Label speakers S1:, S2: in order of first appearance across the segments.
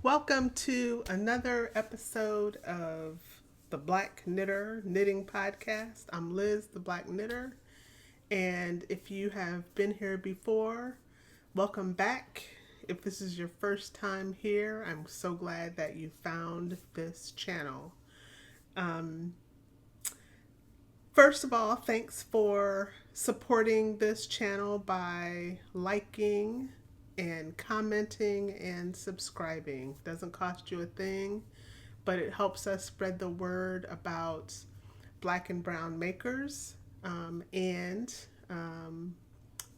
S1: Welcome to another episode of the Black Knitter Knitting Podcast. I'm Liz, the Black Knitter, and if you have been here before, welcome back. If this is your first time here, I'm so glad that you found this channel. First of all, thanks for supporting this channel by liking and commenting and subscribing. Doesn't cost you a thing, but it helps us spread the word about Black and brown makers, and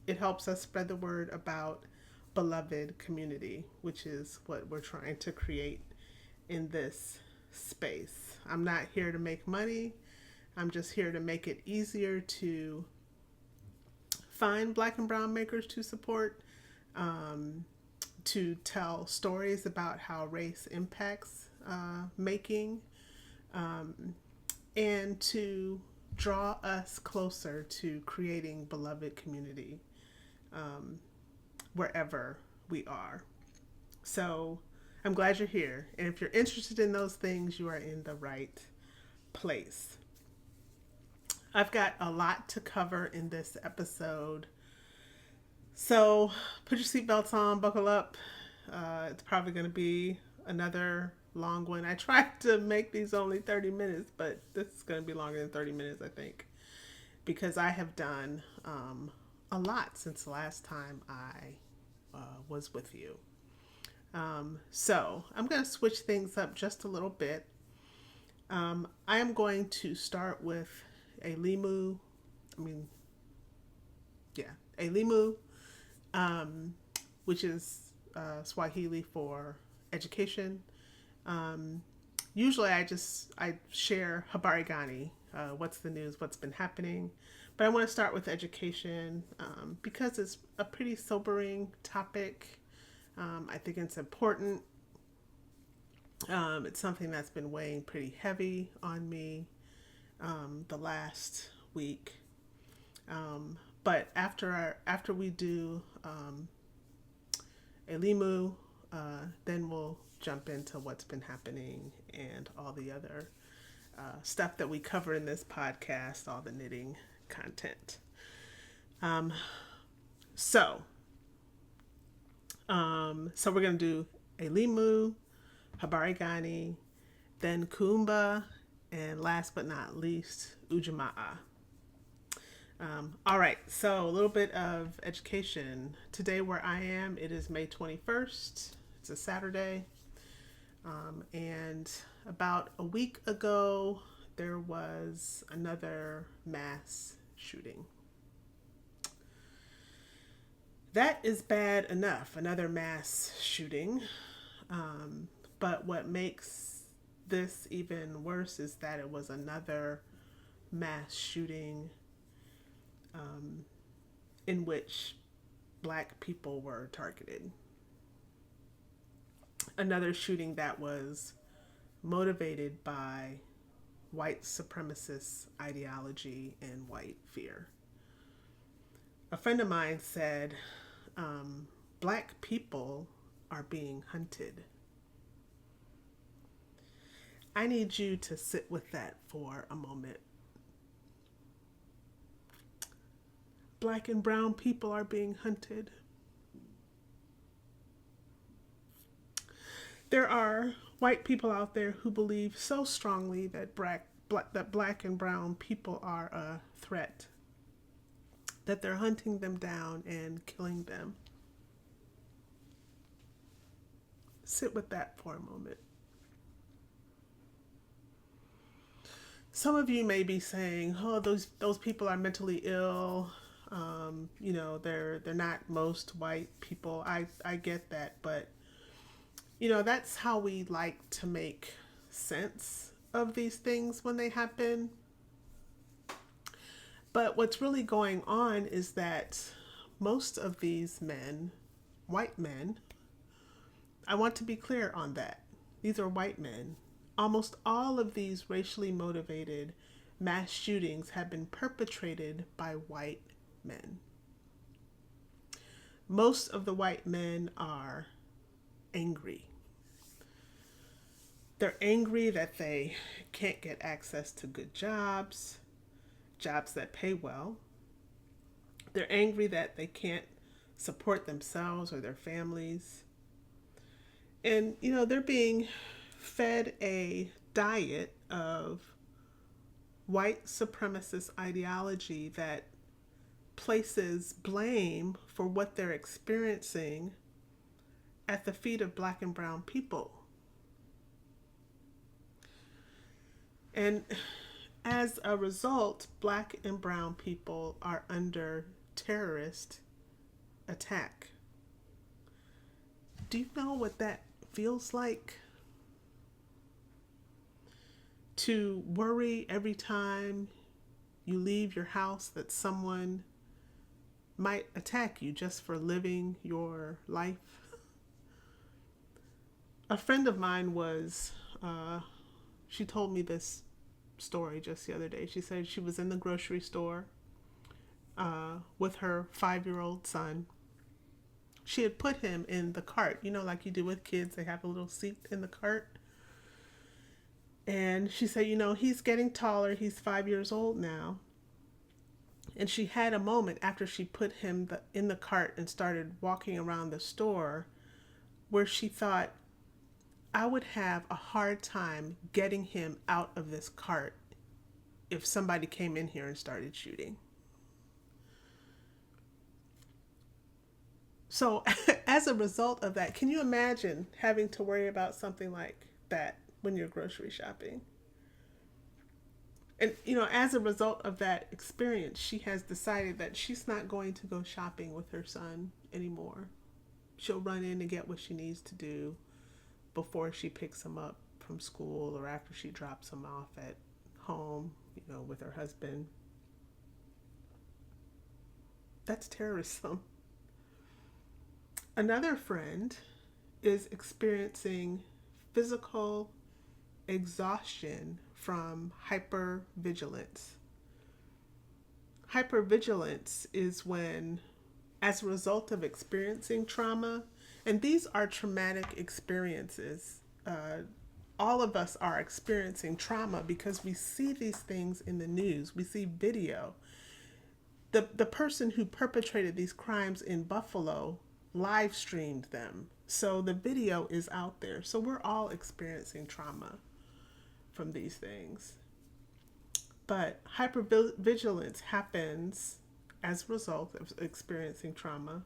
S1: it helps us spread the word about beloved community, which is what we're trying to create in this space. I'm not here to make money. I'm just here to make it easier to find Black and brown makers to support, to tell stories about how race impacts making, and to draw us closer to creating beloved community wherever we are. So I'm glad you're here. And if you're interested in those things, you are in the right place. I've got a lot to cover in this episode. So put your seatbelts on, buckle up. It's probably going to be another long one. I tried to make these only 30 minutes, but this is going to be longer than 30 minutes, I think, because I have done a lot since the last time I was with you. So I'm going to switch things up just a little bit. I am going to start with a limu, which is Swahili for education. Usually I share habari gani, what's the news, what's been happening. But I want to start with education because it's a pretty sobering topic. I think it's important. It's something that's been weighing pretty heavy on me the last week. But after we do a limu, then we'll jump into what's been happening and all the other stuff that we cover in this podcast, all the knitting content. So we're going to do a limu, habari gani, then kumba, and last but not least, ujamaa. All right, so a little bit of education. Today where I am, it is May 21st. It's a Saturday. And about a week ago, there was another mass shooting. That is bad enough, another mass shooting. But what makes this even worse is that it was another mass shooting in which Black people were targeted. Another shooting that was motivated by white supremacist ideology and white fear. A friend of mine said, Black people are being hunted. I need you to sit with that for a moment. Black and brown people are being hunted. There are white people out there who believe so strongly that black and brown people are a threat, that they're hunting them down and killing them. Sit with that for a moment. Some of you may be saying, "Oh, those people are mentally ill. They're not most white people." I get that, but that's how we like to make sense of these things when they happen. But what's really going on is that most of these men, white men, I want to be clear on that. These are white men. Almost all of these racially motivated mass shootings have been perpetrated by white men. Most of the white men are angry. They're angry that they can't get access to good jobs, jobs that pay well. They're angry that they can't support themselves or their families. And, they're being fed a diet of white supremacist ideology that places blame for what they're experiencing at the feet of Black and brown people. And as a result, Black and brown people are under terrorist attack. Do you know what that feels like? To worry every time you leave your house that someone might attack you just for living your life. A friend of mine she told me this story just the other day. She said she was in the grocery store with her 5-year-old son. She had put him in the cart, like you do with kids, they have a little seat in the cart. And she said, he's getting taller, he's 5 years old now. And she had a moment after she put him in the cart and started walking around the store where she thought, I would have a hard time getting him out of this cart if somebody came in here and started shooting. So as a result of that, can you imagine having to worry about something like that when you're grocery shopping? And, as a result of that experience, she has decided that she's not going to go shopping with her son anymore. She'll run in and get what she needs to do before she picks him up from school or after she drops him off at home, with her husband. That's terrorism. Another friend is experiencing physical exhaustion from hypervigilance. Hypervigilance is when, as a result of experiencing trauma, and these are traumatic experiences, all of us are experiencing trauma because we see these things in the news, we see video. The person who perpetrated these crimes in Buffalo live streamed them. So the video is out there. So we're all experiencing trauma from these things. But hypervigilance happens as a result of experiencing trauma.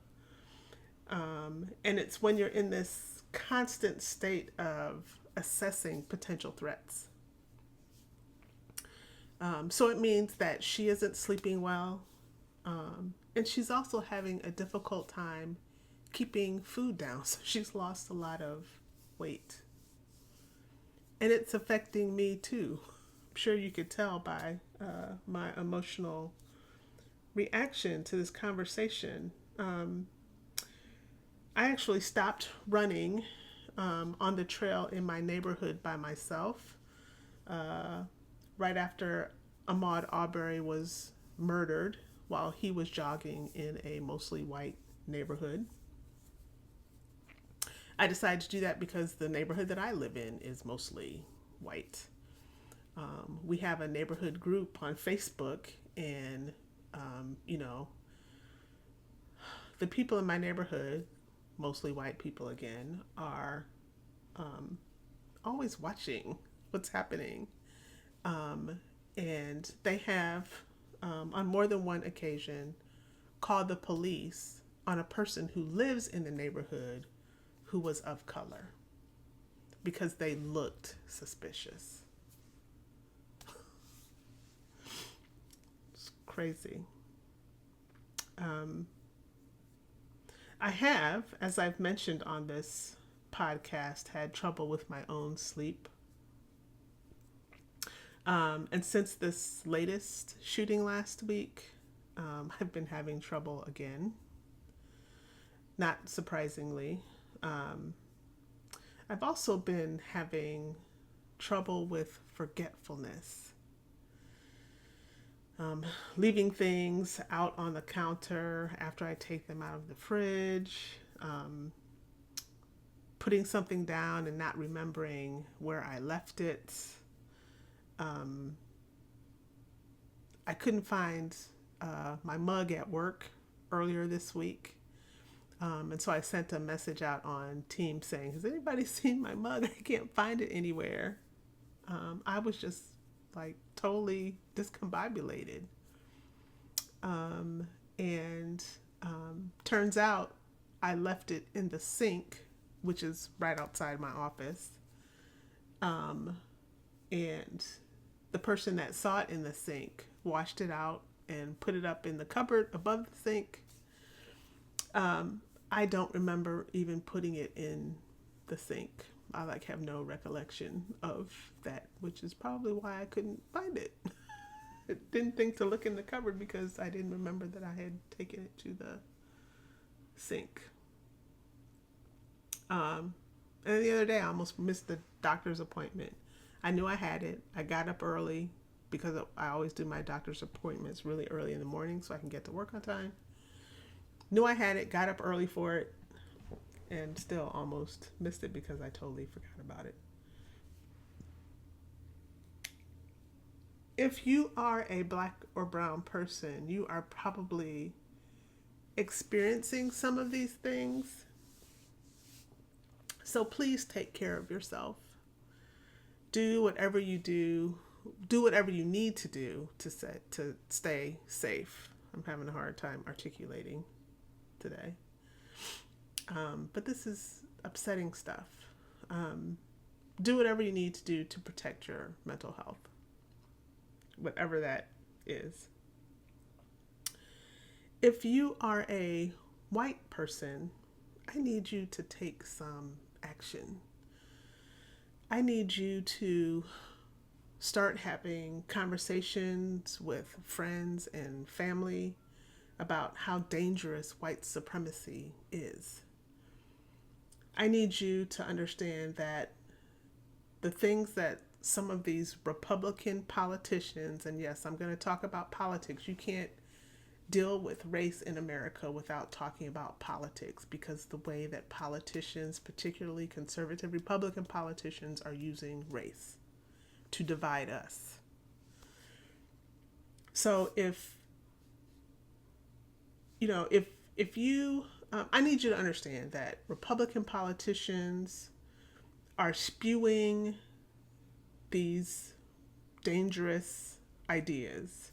S1: And it's when you're in this constant state of assessing potential threats. So it means that she isn't sleeping well. And she's also having a difficult time keeping food down. So she's lost a lot of weight. And it's affecting me too. I'm sure you could tell by my emotional reaction to this conversation. I actually stopped running on the trail in my neighborhood by myself right after Ahmaud Arbery was murdered while he was jogging in a mostly white neighborhood. I decided to do that because the neighborhood that I live in is mostly white. We have a neighborhood group on Facebook, and the people in my neighborhood, mostly white people again, are always watching what's happening. And they have, on more than one occasion, called the police on a person who lives in the neighborhood who was of color because they looked suspicious. It's crazy. I have, as I've mentioned on this podcast, had trouble with my own sleep. And since this latest shooting last week, I've been having trouble again. Not surprisingly. I've also been having trouble with forgetfulness. Leaving things out on the counter after I take them out of the fridge. putting something down and not remembering where I left it. I couldn't find my mug at work earlier this week. And so I sent a message out on Teams saying, has anybody seen my mug? I can't find it anywhere. I was just like totally discombobulated. And turns out I left it in the sink, which is right outside my office. And the person that saw it in the sink washed it out and put it up in the cupboard above the sink. I don't remember even putting it in the sink. I have no recollection of that, which is probably why I couldn't find it. I didn't think to look in the cupboard because I didn't remember that I had taken it to the sink. And the other day I almost missed the doctor's appointment. I knew I had it. I got up early because I always do my doctor's appointments really early in the morning so I can get to work on time. Knew I had it, got up early for it, and still almost missed it because I totally forgot about it. If you are a Black or brown person, you are probably experiencing some of these things. So please take care of yourself. Do whatever you do. Do whatever you need to do to stay safe. I'm having a hard time articulating today. But this is upsetting stuff. Do whatever you need to do to protect your mental health. Whatever that is. If you are a white person, I need you to take some action. I need you to start having conversations with friends and family about how dangerous white supremacy is. I need you to understand that the things that some of these Republican politicians, and yes, I'm going to talk about politics. You can't deal with race in America without talking about politics, because the way that politicians, particularly conservative Republican politicians, are using race to divide us. So if you, I need you to understand that Republican politicians are spewing these dangerous ideas,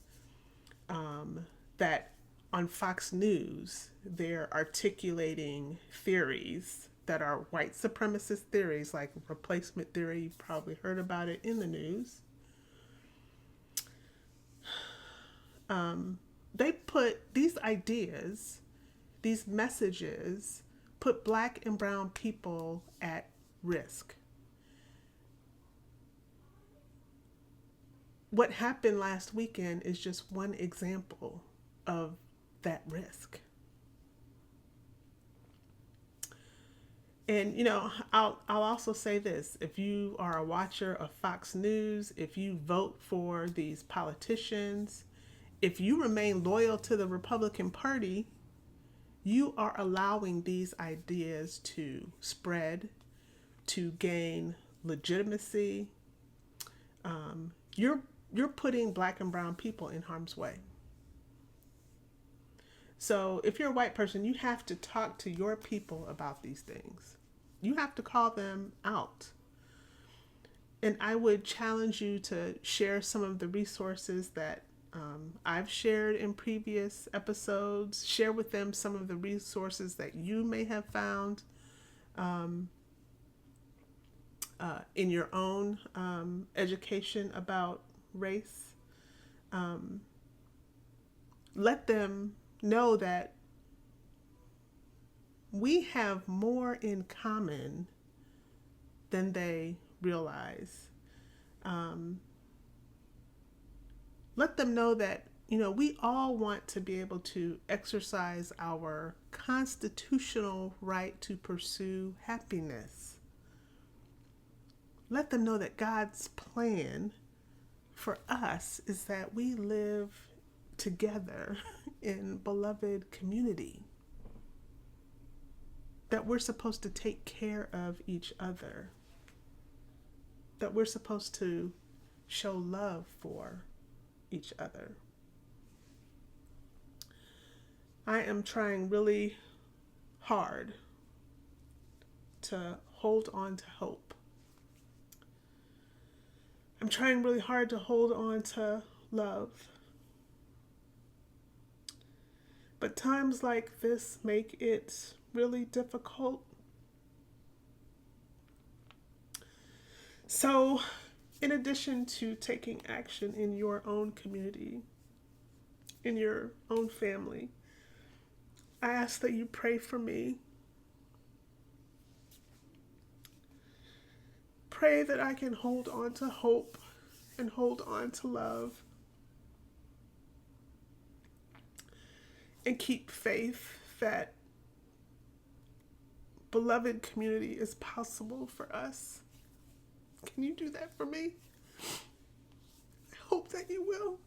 S1: that on Fox News, they're articulating theories that are white supremacist theories, like replacement theory. You've probably heard about it in the news. They put these ideas, these messages, put Black and brown people at risk. What happened last weekend is just one example of that risk. And, I'll also say this. If you are a watcher of Fox News, if you vote for these politicians, if you remain loyal to the Republican Party, you are allowing these ideas to spread, to gain legitimacy. You're putting Black and brown people in harm's way. So if you're a white person, you have to talk to your people about these things. You have to call them out. And I would challenge you to share some of the resources that I've shared in previous episodes. Share with them some of the resources that you may have found in your own education about race. Let them know that we have more in common than they realize. Let them know that, we all want to be able to exercise our constitutional right to pursue happiness. Let them know that God's plan for us is that we live together in beloved community. that we're supposed to take care of each other, that we're supposed to show love for each other. I am trying really hard to hold on to hope. I'm trying really hard to hold on to love. But times like this make it really difficult. So, in addition to taking action in your own community, in your own family, I ask that you pray for me. Pray that I can hold on to hope and hold on to love and keep faith that beloved community is possible for us. Can you do that for me? I hope that you will.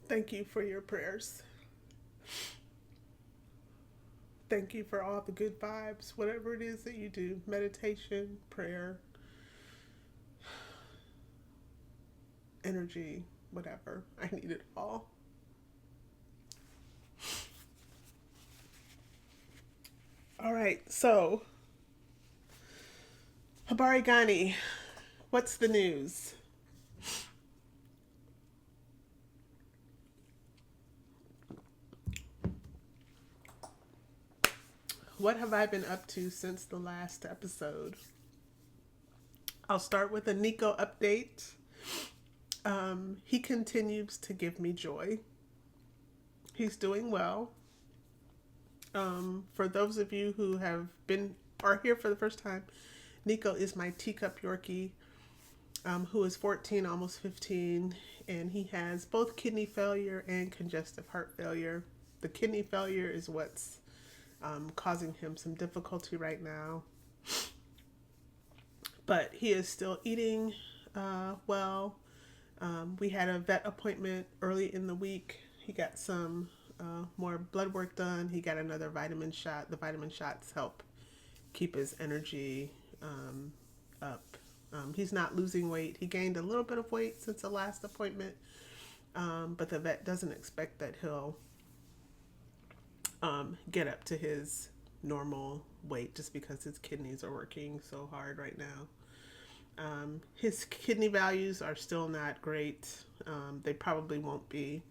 S1: Thank you for your prayers. Thank you for all the good vibes, whatever it is that you do, meditation, prayer, energy, whatever. I need it all. All right, so Habari Ghani, what's the news? What have I been up to since the last episode? I'll start with a Nico update. He continues to give me joy. He's doing well. For those of you who are here for the first time, Nico is my teacup Yorkie, who is 14, almost 15, and he has both kidney failure and congestive heart failure. The kidney failure is what's causing him some difficulty right now. But he is still eating well. We had a vet appointment early in the week. He got some more blood work done. He got another vitamin shot. The vitamin shots help keep his energy up. He's not losing weight. He gained a little bit of weight since the last appointment, but the vet doesn't expect that he'll get up to his normal weight just because his kidneys are working so hard right now. His kidney values are still not great. They probably won't be.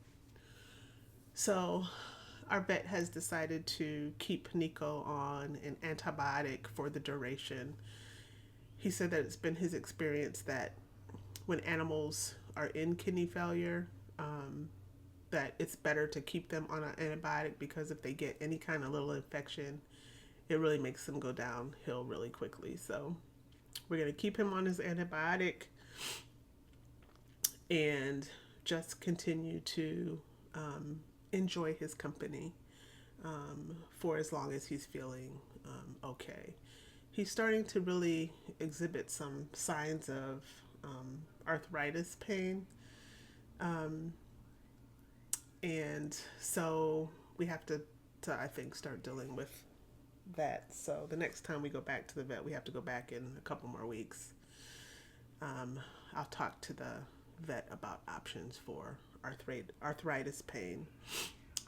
S1: So our vet has decided to keep Nico on an antibiotic for the duration. He said that it's been his experience that when animals are in kidney failure, that it's better to keep them on an antibiotic because if they get any kind of little infection, it really makes them go downhill really quickly. So we're going to keep him on his antibiotic and just continue to enjoy his company for as long as he's feeling okay. He's starting to really exhibit some signs of arthritis pain. And so we have to, I think, start dealing with that. So the next time we go back to the vet, we have to go back in a couple more weeks. I'll talk to the vet about options for arthritis pain.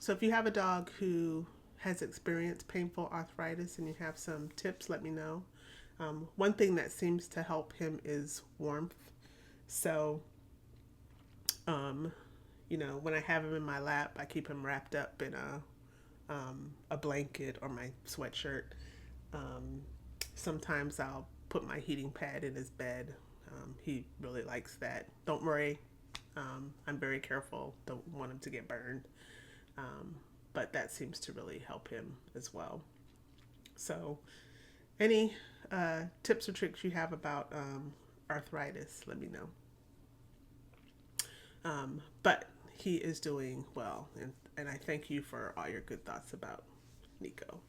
S1: So if you have a dog who has experienced painful arthritis and you have some tips, let me know. One thing that seems to help him is warmth. So, when I have him in my lap, I keep him wrapped up in a blanket or my sweatshirt. Sometimes I'll put my heating pad in his bed. He really likes that. Don't worry. I'm very careful. Don't want him to get burned. But that seems to really help him as well. So any tips or tricks you have about arthritis, let me know. But he is doing well, and I thank you for all your good thoughts about Nico.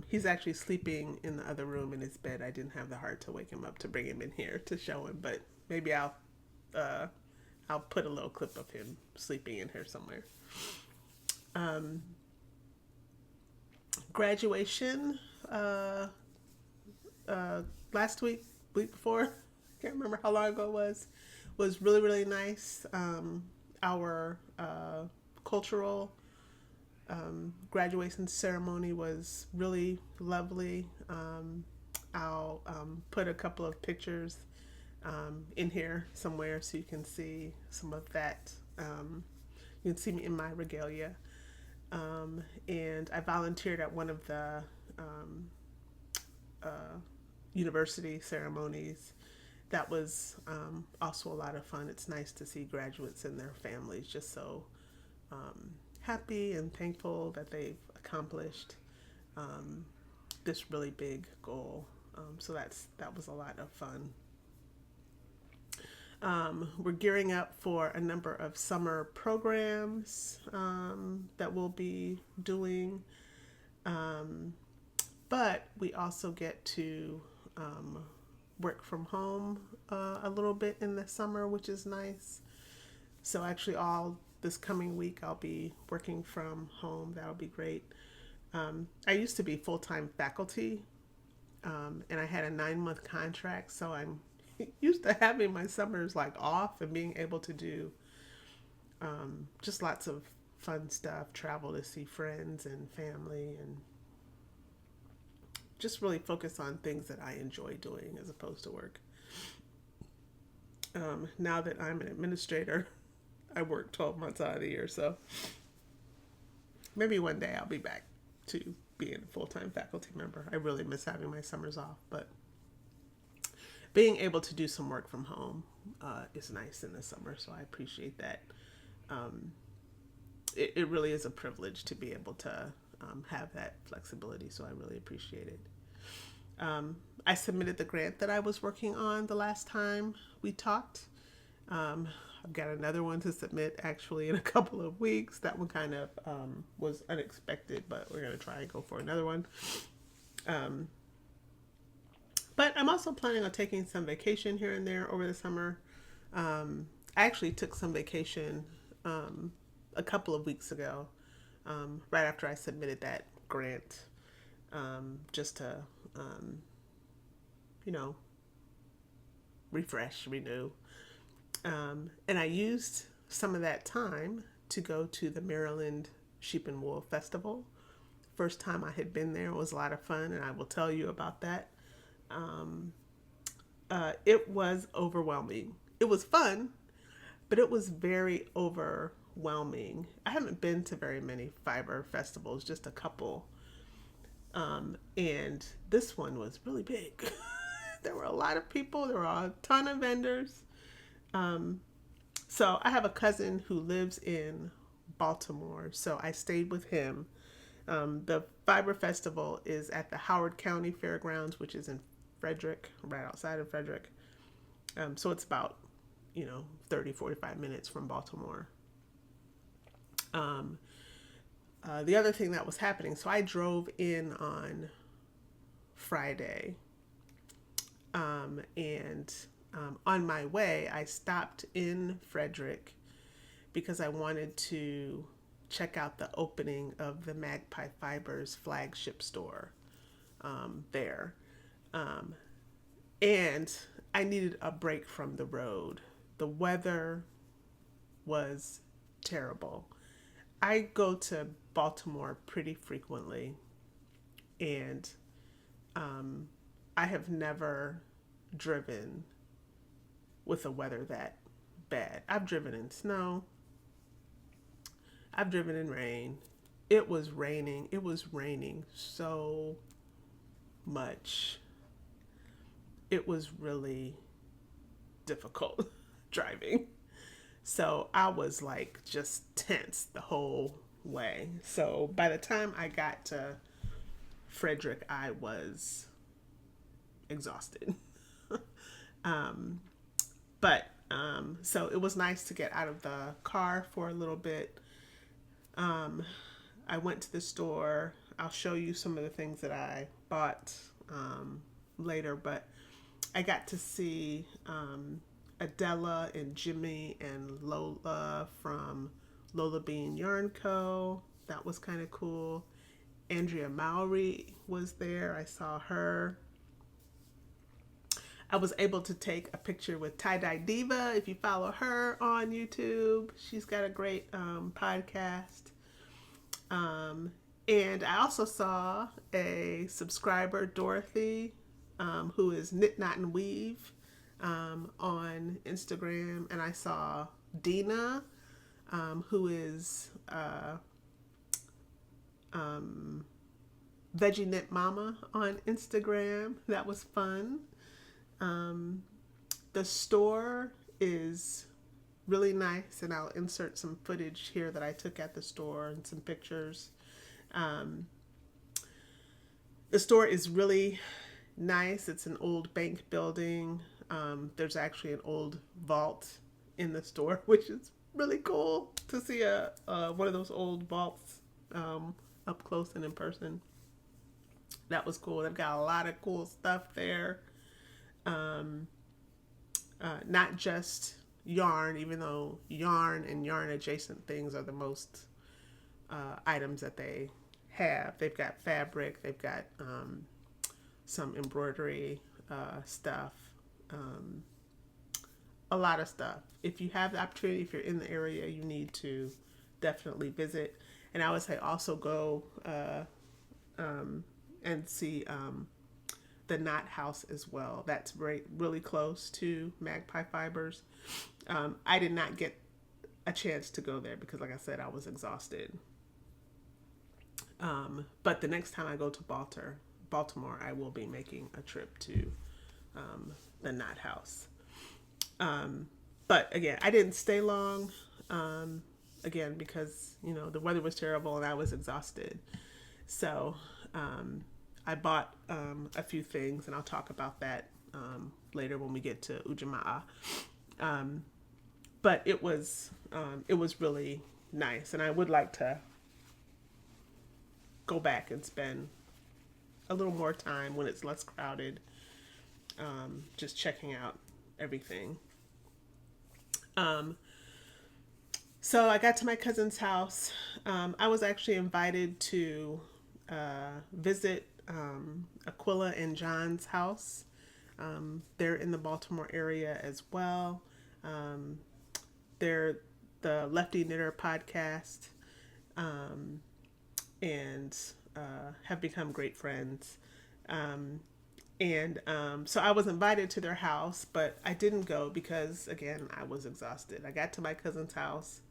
S1: He's actually sleeping in the other room in his bed. I didn't have the heart to wake him up to bring him in here to show him, but maybe I'll put a little clip of him sleeping in here somewhere. Graduation last week before, can't remember how long ago it was really, really nice. Our cultural graduation ceremony was really lovely. I'll put a couple of pictures in here somewhere so you can see some of that. You can see me in my regalia. And I volunteered at one of the university ceremonies. That was also a lot of fun. It's nice to see graduates and their families just so happy and thankful that they've accomplished this really big goal. So that was a lot of fun. We're gearing up for a number of summer programs that we'll be doing. But we also get to work from home a little bit in the summer, which is nice. So actually all this coming week I'll be working from home. That'll be great. I used to be full-time faculty, and I had a 9-month contract, so I'm used to having my summers like off and being able to do just lots of fun stuff, travel to see friends and family, and just really focus on things that I enjoy doing as opposed to work. Now that I'm an administrator, I work 12 months out of the year, so maybe one day I'll be back to being a full-time faculty member. I really miss having my summers off, but being able to do some work from home is nice in the summer, so I appreciate that. It really is a privilege to be able to have that flexibility, so I really appreciate it. I submitted the grant that I was working on the last time we talked. I've got another one to submit actually in a couple of weeks. That one kind of was unexpected, but we're going to try and go for another one. But I'm also planning on taking some vacation here and there over the summer. I actually took some vacation a couple of weeks ago, right after I submitted that grant, just to, refresh, renew. And I used some of that time to go to the Maryland Sheep and Wool Festival. First time I had been there. It was a lot of fun, and I will tell you about that. It was overwhelming. It was fun, but it was very overwhelming. I haven't been to very many fiber festivals, just a couple. And this one was really big. There were a lot of people. There were a ton of vendors. So I have a cousin who lives in Baltimore, so I stayed with him. The Fiber Festival is at the Howard County Fairgrounds, which is in Frederick, right outside of Frederick. So it's about, 30, 45 minutes from Baltimore. The other thing that was happening, so I drove in on Friday, and on my way, I stopped in Frederick because I wanted to check out the opening of the Magpie Fibers flagship store there. And I needed a break from the road. The weather was terrible. I go to Baltimore pretty frequently, and I have never driven with the weather that bad. I've driven in snow. I've driven in rain. It was raining. It was raining so much. It was really difficult driving. So I was like just tense the whole way. So by the time I got to Frederick, I was exhausted. But So it was nice to get out of the car for a little bit. I went to the store. I'll show you some of the things that I bought later, but I got to see Adela and Jimmy and Lola from Lola Bean Yarn Co. That was kind of cool. Andrea Mowry was there. I saw her. I was able to take a picture with Tie Dye Diva. If you follow her on YouTube, she's got a great podcast. And I also saw a subscriber, Dorothy, who is Knit, Knot, and Weave on Instagram. And I saw Dina, who is Veggie Knit Mama on Instagram. That was fun. The store is really nice, and I'll insert some footage here that I took at the store and some pictures. The store is really nice. It's an old bank building. There's actually an old vault in the store, which is really cool to see one of those old vaults up close and in person. That was cool. They've got a lot of cool stuff there. Not just yarn, even though yarn and yarn adjacent things are the most items that they have. They've got fabric, they've got some embroidery stuff, a lot of stuff. If you have the opportunity, if you're in the area, you need to definitely visit. And I would say also go and see the Knot House as well. That's really close to Magpie Fibers. I did not get a chance to go there because, like I said, I was exhausted. But the next time I go to Baltimore, I will be making a trip to the Knot House. But again, I didn't stay long. Again, because the weather was terrible and I was exhausted. So I bought a few things, and I'll talk about that later when we get to Ujamaa. But it was really nice, and I would like to go back and spend a little more time when it's less crowded, just checking out everything. So I got to my cousin's house. I was actually invited to visit Aquila and John's house. They're in the Baltimore area as well. They're the Lefty Knitter podcast, and have become great friends. So I was invited to their house, but I didn't go because, again, I was exhausted. I got to my cousin's house.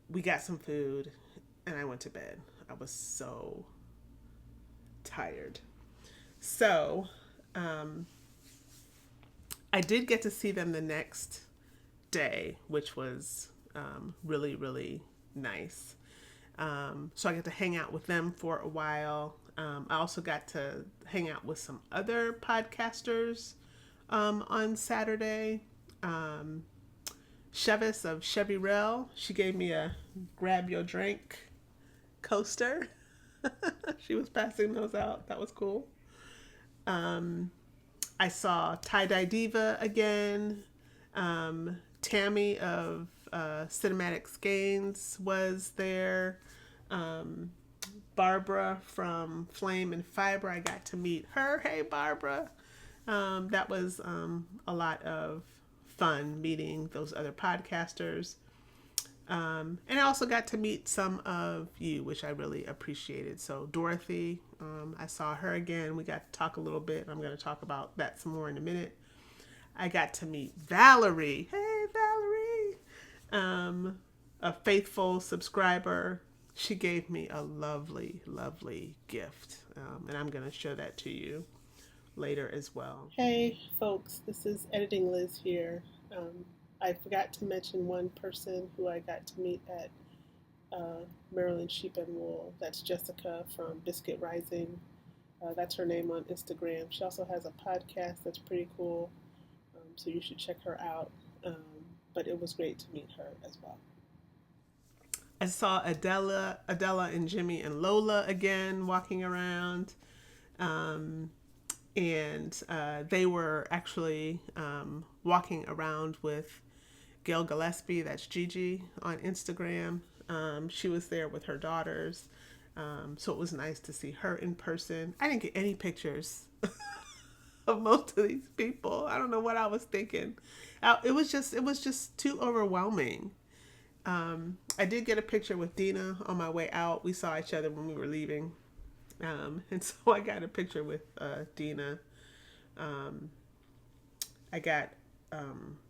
S1: We got some food, and I went to bed. I was so tired. So I did get to see them the next day, which was really, really nice. So I got to hang out with them for a while. I also got to hang out with some other podcasters on Saturday. Chevis of Chevy Rel, she gave me a grab your drink coaster. She was passing those out. That was cool. I saw Tie Dye Diva again. Tammy of Cinematic Skeins was there. Barbara from Flame and Fiber, I got to meet her. Hey, Barbara. That was a lot of fun meeting those other podcasters. And I also got to meet some of you, which I really appreciated. So Dorothy, I saw her again. We got to talk a little bit. I'm going to talk about that some more in a minute. I got to meet Valerie. Hey, Valerie. A faithful subscriber. She gave me a lovely, lovely gift. And I'm going to show that to you later as well. Hey, folks. This is Editing Liz here. I forgot to mention one person who I got to meet at Maryland Sheep and Wool. That's Jessica from Biscuit Rising. That's her name on Instagram. She also has a podcast that's pretty cool. So you should check her out. But it was great to meet her as well. I saw Adela and Jimmy and Lola again walking around. Um, and they were actually walking around with Gail Gillespie, that's Gigi, on Instagram. She was there with her daughters. So it was nice to see her in person. I didn't get any pictures of most of these people. I don't know what I was thinking. It was just too overwhelming. I did get a picture with Dina on my way out. We saw each other when we were leaving. And so I got a picture with Dina. I got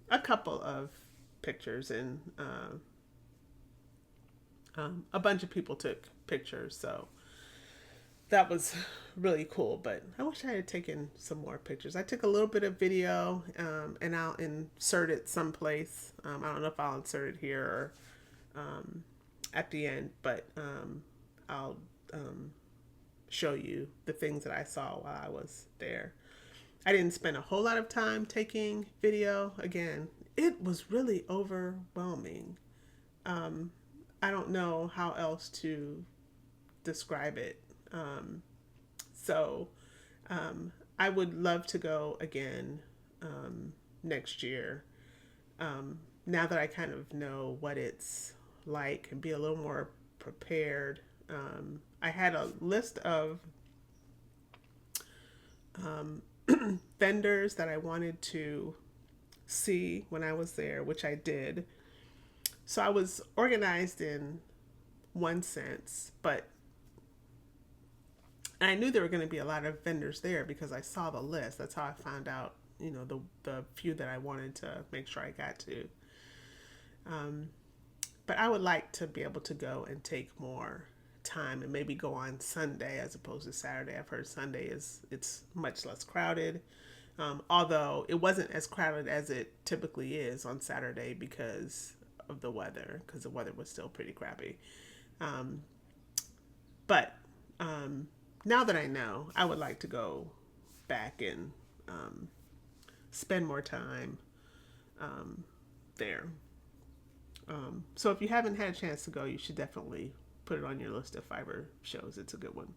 S1: a couple of pictures, and a bunch of people took pictures. So that was really cool. But I wish I had taken some more pictures. I took a little bit of video, and I'll insert it someplace. I don't know if I'll insert it here or at the end, but I'll show you the things that I saw while I was there. I didn't spend a whole lot of time taking video. Again, it was really overwhelming. I don't know how else to describe it. So I would love to go again next year. Now that I kind of know what it's like and be a little more prepared. I had a list of vendors that I wanted to see when I was there, which I did. So I was organized in one sense, but I knew there were going to be a lot of vendors there because I saw the list. That's how I found out, the few that I wanted to make sure I got to. But I would like to be able to go and take more time and maybe go on Sunday as opposed to Saturday. I've heard Sunday it's much less crowded, although it wasn't as crowded as it typically is on Saturday because of the weather, because the weather was still pretty crappy. But now that I know, I would like to go back and spend more time there. So if you haven't had a chance to go, you should definitely put it on your list of fiber shows. It's a good one.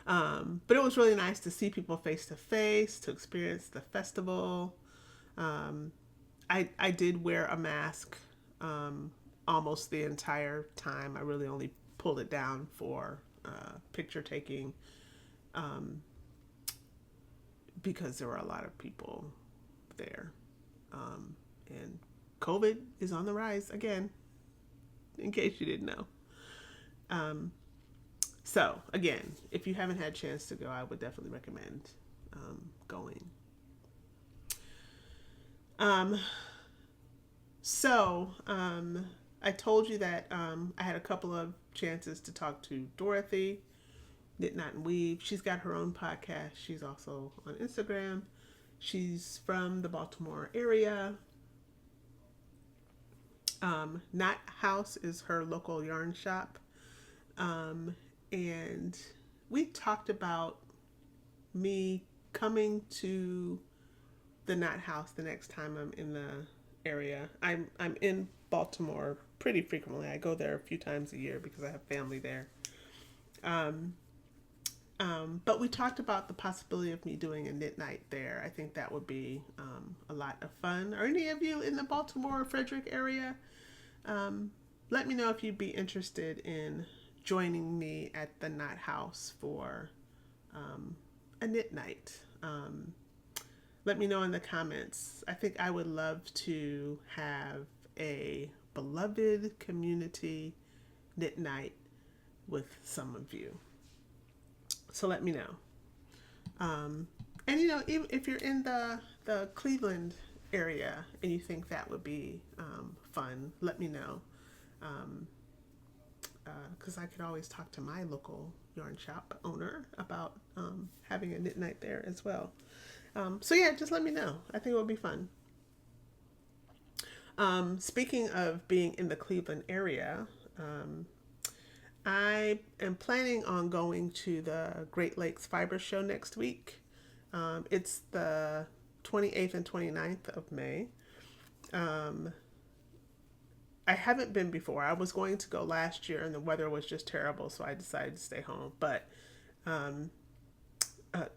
S1: But it was really nice to see people face to face, to experience the festival. I did wear a mask almost the entire time. I really only pulled it down for picture taking because there were a lot of people there. And COVID is on the rise again, in case you didn't know. So again, if you haven't had a chance to go, I would definitely recommend going. I told you that I had a couple of chances to talk to Dorothy, Knit Knot and Weave. She's got her own podcast. She's also on Instagram. She's from the Baltimore area. Knot House is her local yarn shop. And we talked about me coming to the Knot House the next time I'm in the area. I'm in Baltimore pretty frequently. I go there a few times a year because I have family there. But we talked about the possibility of me doing a knit night there. I think that would be a lot of fun. Are any of you in the Baltimore or Frederick area? Let me know if you'd be interested in joining me at the Knot House for a knit night. Let me know in the comments. I think I would love to have a beloved community knit night with some of you. So let me know. And even if you're in the Cleveland area and you think that would be fun, let me know. Because I could always talk to my local yarn shop owner about having a knit night there as well. So yeah, just let me know. I think it would be fun. Speaking of being in the Cleveland area, I am planning on going to the Great Lakes Fiber Show next week. It's the 28th and 29th of May. I haven't been before. I was going to go last year and the weather was just terrible, so I decided to stay home. But the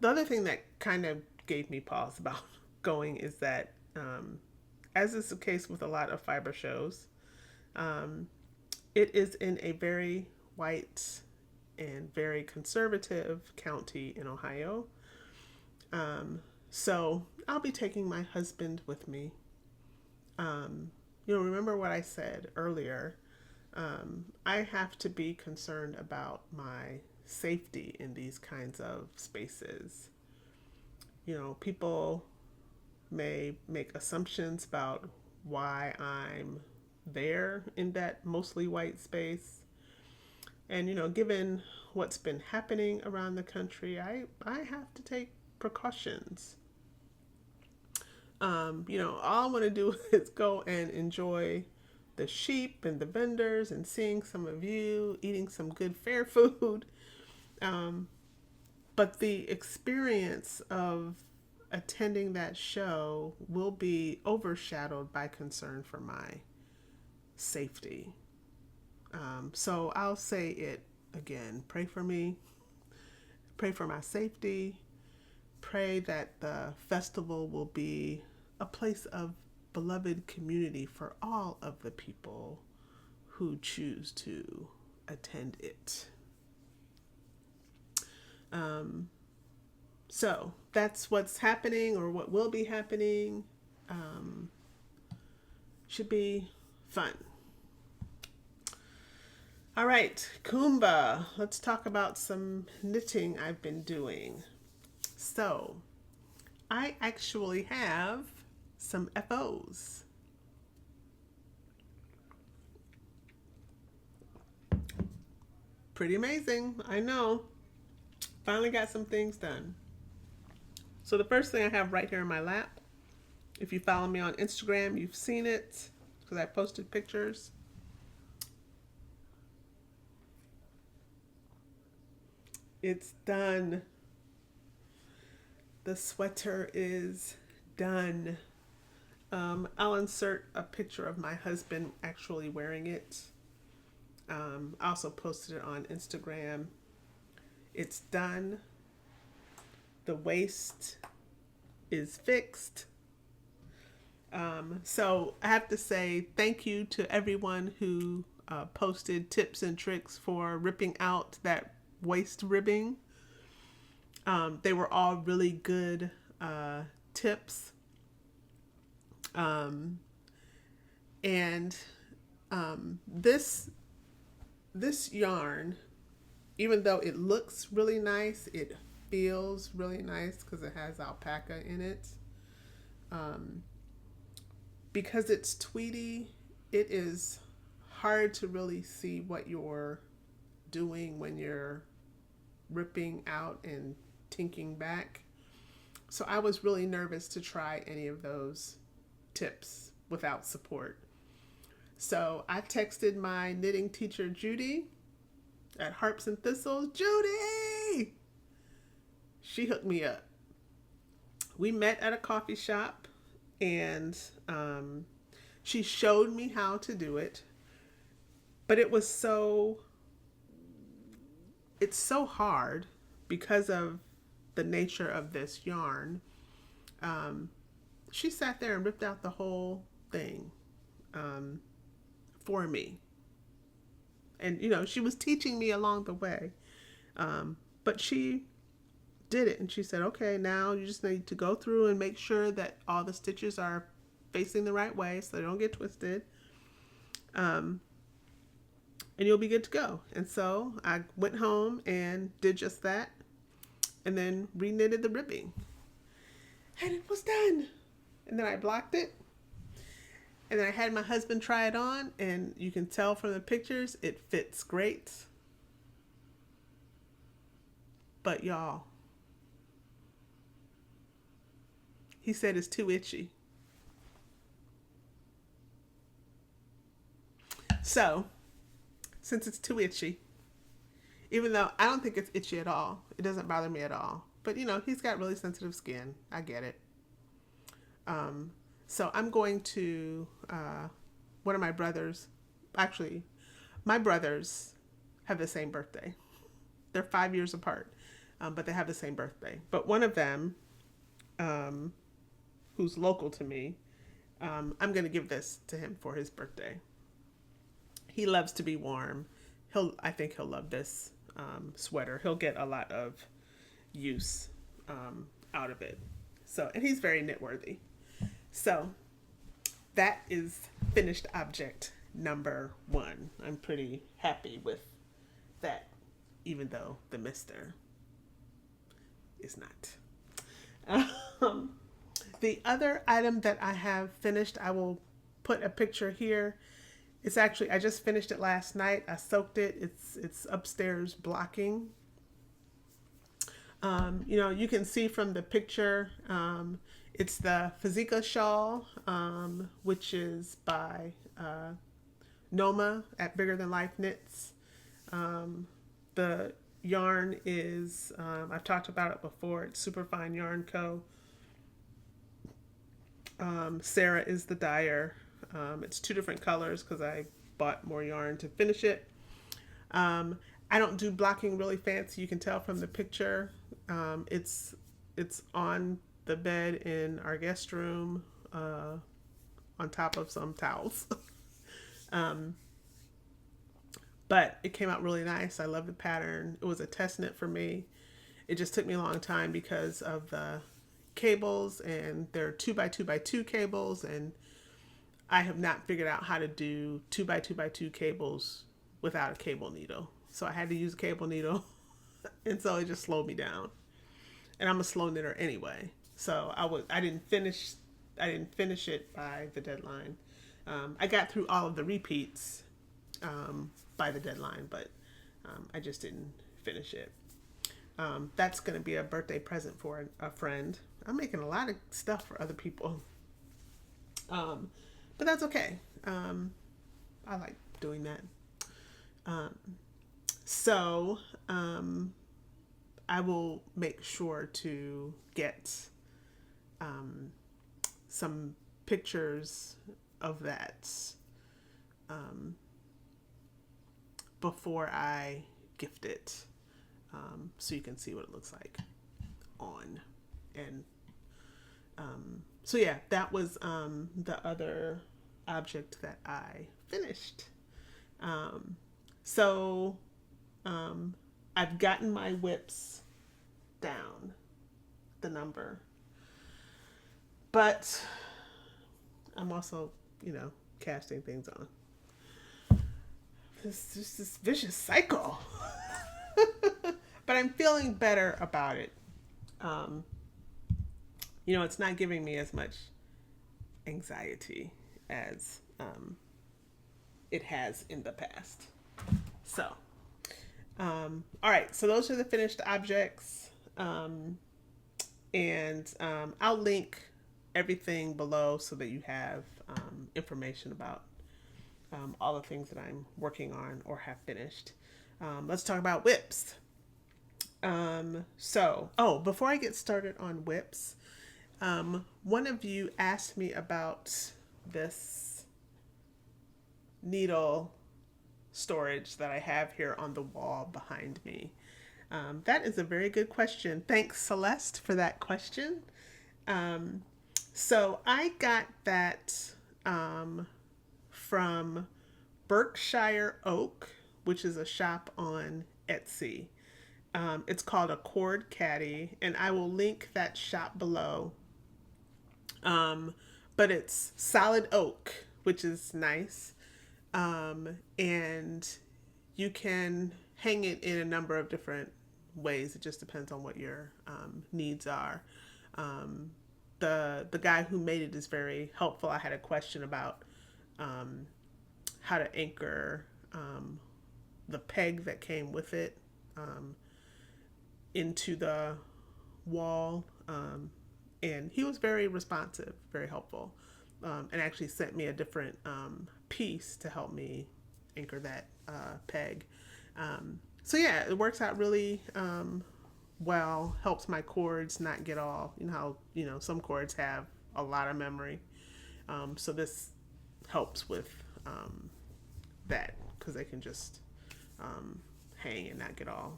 S1: other thing that kind of gave me pause about going is that, as is the case with a lot of fiber shows, it is in a very white and very conservative county in Ohio. So I'll be taking my husband with me. Remember what I said earlier. I have to be concerned about my safety in these kinds of spaces. People may make assumptions about why I'm there in that mostly white space. And, given what's been happening around the country, I have to take precautions. All I want to do is go and enjoy the sheep and the vendors and seeing some of you, eating some good fair food. But the experience of attending that show will be overshadowed by concern for my safety. So I'll say it again. Pray for me. Pray for my safety. Pray that the festival will be a place of beloved community for all of the people who choose to attend it. So that's what's happening, or what will be happening. Should be fun. All right, Kumba. Let's talk about some knitting I've been doing. So, I actually have some FOs. Pretty amazing, I know. Finally got some things done. So the first thing I have right here in my lap, if you follow me on Instagram, you've seen it because I posted pictures. It's done. The sweater is done. I'll insert a picture of my husband actually wearing it. I also posted it on Instagram. It's done. The waist is fixed. So I have to say thank you to everyone who posted tips and tricks for ripping out that waist ribbing. They were all really good tips. This yarn, even though it looks really nice, it feels really nice because it has alpaca in it. Because it's tweedy, it is hard to really see what you're doing when you're ripping out and tinking back. So I was really nervous to try any of those tips without support. So I texted my knitting teacher, Judy, at Harps and Thistles. Judy! She hooked me up. We met at a coffee shop and she showed me how to do it. But it's so hard because of the nature of this yarn. She sat there and ripped out the whole thing for me. And, she was teaching me along the way. But she did it and she said, okay, now you just need to go through and make sure that all the stitches are facing the right way so they don't get twisted. And you'll be good to go. And so I went home and did just that and then re-knitted the ribbing. And it was done. And then I blocked it. And then I had my husband try it on, and you can tell from the pictures, it fits great. But y'all, he said it's too itchy. So, since it's too itchy, even though I don't think it's itchy at all, it doesn't bother me at all. But, he's got really sensitive skin. I get it. So I'm going to one of my brothers. Actually, my brothers have the same birthday. They're 5 years apart, but they have the same birthday. But one of them, who's local to me, I'm going to give this to him for his birthday. He loves to be warm. I think he'll love this sweater. He'll get a lot of use out of it. So, and he's very knit-worthy. So, that is finished object number 1. I'm pretty happy with that, even though the mister is not. The other item that I have finished, I will put a picture here. It's actually, I just finished it last night. I soaked it. It's upstairs blocking. You can see from the picture, it's the Fezeka Shawl, which is by Noma at Bigger Than Life Knits. The yarn is, I've talked about it before, it's Superfine Yarn Co. Sarah is the dyer. It's 2 different colors because I bought more yarn to finish it. I don't do blocking really fancy. You can tell from the picture. It's on the bed in our guest room on top of some towels. But it came out really nice. I love the pattern. It was a test knit for me. It just took me a long time because of the cables, and they're 2x2x2 cables, and I have not figured out how to do 2x2x2 cables without a cable needle. So I had to use a cable needle, and so it just slowed me down. And I'm a slow knitter anyway, so I didn't finish it by the deadline. I got through all of the repeats by the deadline, but I just didn't finish it. That's going to be a birthday present for a friend. I'm making a lot of stuff for other people. But that's okay. I like doing that. So I will make sure to get some pictures of that before I gift it, so you can see what it looks like on. And so yeah, that was the other object that I finished. So I've gotten my whips down, the number, but I'm also, casting things on. This vicious cycle. But I'm feeling better about it. It's not giving me as much anxiety as it has in the past. So, all right. So those are the finished objects. And I'll link everything below so that you have information about all the things that I'm working on or have finished. Let's talk about whips. Before I get started on whips, one of you asked me about this needle storage that I have here on the wall behind me. That is a very good question. Thanks, Celeste, for that question. So I got that from Berkshire Oak, which is a shop on Etsy. It's called a Cord Caddy, and I will link that shop below. But it's solid oak, which is nice. And you can hang it in a number of different ways. It just depends on what your needs are. The guy who made it is very helpful. I had a question about how to anchor the peg that came with it into the wall, and he was very responsive, very helpful, and actually sent me a different piece to help me anchor that peg. So yeah, it works out really well, helps my cords not get all, how some cords have a lot of memory. So this helps with that, because they can just hang and not get all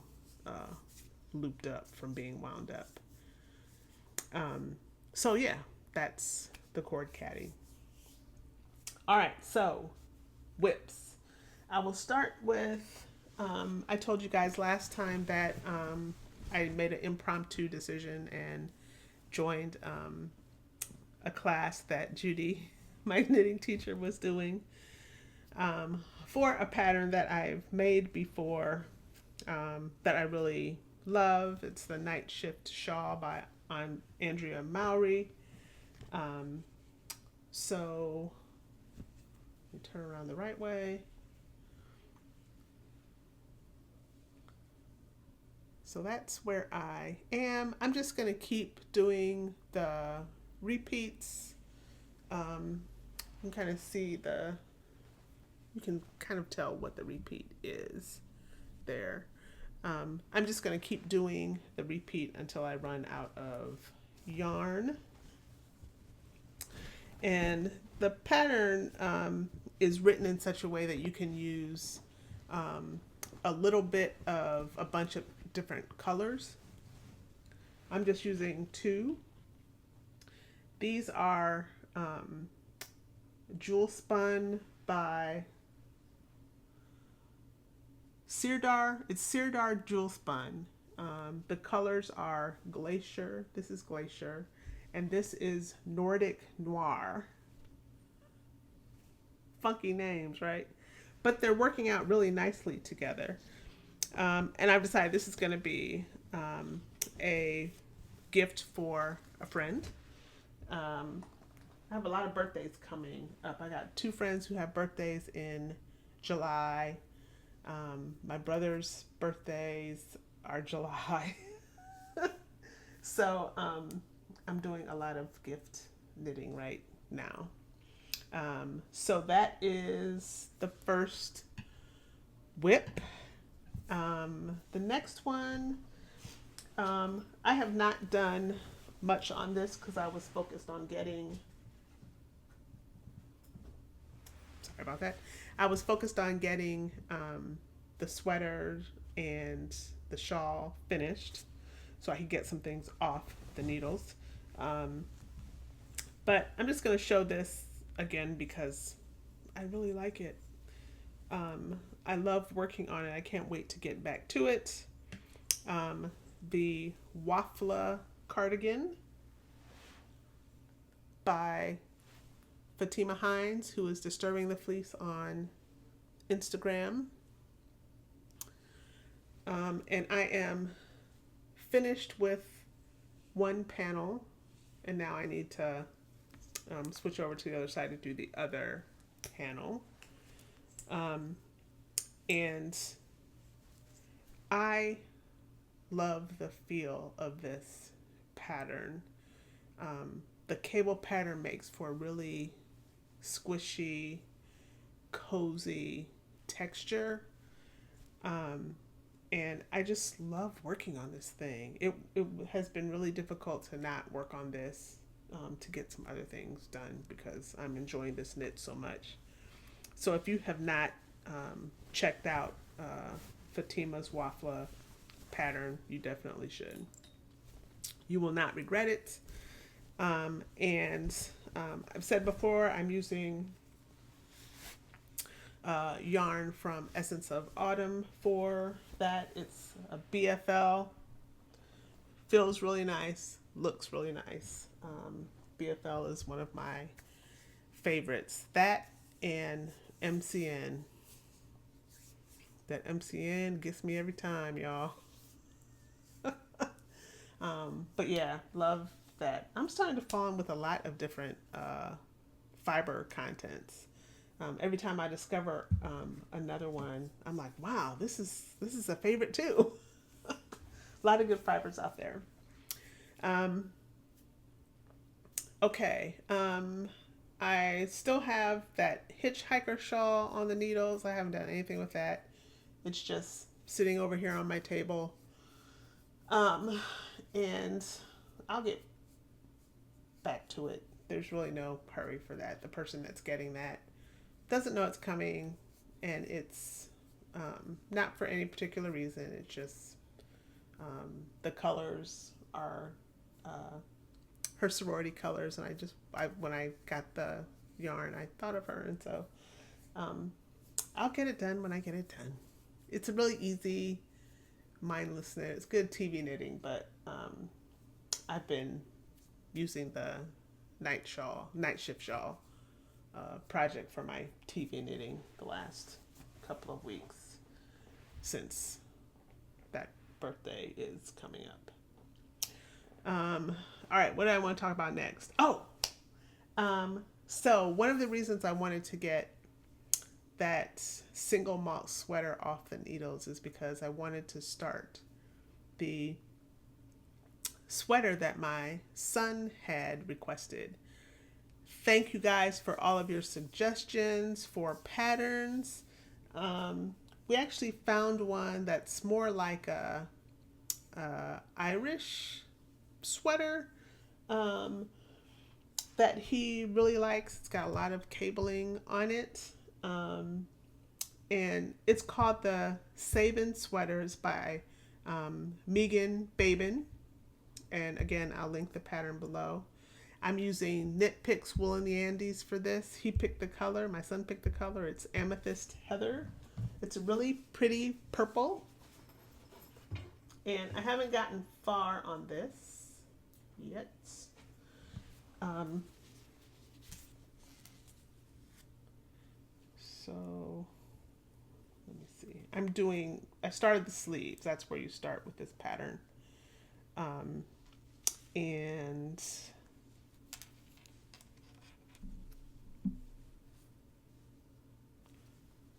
S1: looped up from being wound up. So yeah, that's the cord caddy. All right, so whips. I will start with, I told you guys last time that I made an impromptu decision and joined a class that Judy, my knitting teacher, was doing for a pattern that I've made before, that I really love. It's the Night Shift Shawl by Andrea Mowry. So let me turn around the right way. So that's where I am. I'm just going to keep doing the repeats. You can kind of see you can kind of tell what the repeat is there. I'm just going to keep doing the repeat until I run out of yarn. And the pattern is written in such a way that you can use a little bit of a bunch of different colors. I'm just using 2. These are JewelSpun by Sirdar. It's Sirdar JewelSpun. The colors are Glacier. This is Glacier. And this is Nordic Noir. Funky names, right? But they're working out really nicely together. And I've decided this is going to be a gift for a friend. I have a lot of birthdays coming up. I got 2 friends who have birthdays in July. My brother's birthdays are July. So I'm doing a lot of gift knitting right now. So that is the first whip. The next one, I have not done much on this because I was focused on getting, sorry about that. I was focused on getting the sweater and the shawl finished so I could get some things off the needles. But I'm just going to show this again because I really like it. I love working on it. I can't wait to get back to it. The Wafla cardigan by Fatima Hinds, who is Disturbing the Fleece on Instagram. And I am finished with one panel, and now I need to switch over to the other side to do the other panel. And I love the feel of this pattern. The cable pattern makes for a really squishy, cozy texture. And I just love working on this thing. It has been really difficult to not work on this, to get some other things done because I'm enjoying this knit so much. So if you have not checked out Fatima's Wafla pattern, you definitely should. You will not regret it. And I've said before, I'm using yarn from Essence of Autumn for that. It's a BFL. Feels really nice. Looks really nice. BFL is one of my favorites. That and MCN. That MCN gets me every time, y'all. But yeah, love that. I'm starting to fall in with a lot of different fiber contents. Every time I discover another one, I'm like, wow, this is a favorite too. A lot of good fibers out there. Okay. I still have that hitchhiker shawl on the needles. I haven't done anything with that. It's just sitting over here on my table. And I'll get back to it there's really no hurry for that. The person that's getting that doesn't know it's coming, and it's not for any particular reason. It's just the colors are her sorority colors, and when I got the yarn, I thought of her, and so I'll get it done when I get it done. It's a really easy, mindless knit. It's good TV knitting, but I've been using the night shift shawl project for my TV knitting the last couple of weeks since that birthday is coming up. All right, what do I want to talk about next? So one of the reasons I wanted to get that single malt sweater off the needles is because I wanted to start the sweater that my son had requested. Thank you guys for all of your suggestions for patterns. We actually found one that's more like a Irish sweater that he really likes. It's got a lot of cabling on it. And it's called the Sabin Sweaters by Megan Babin. And again, I'll link the pattern below. I'm using Knit Picks Wool in the Andes for this. He picked the color. My son picked the color. It's Amethyst Heather. It's a really pretty purple. And I haven't gotten far on this yet. So let me see. I started the sleeves. That's where you start with this pattern. And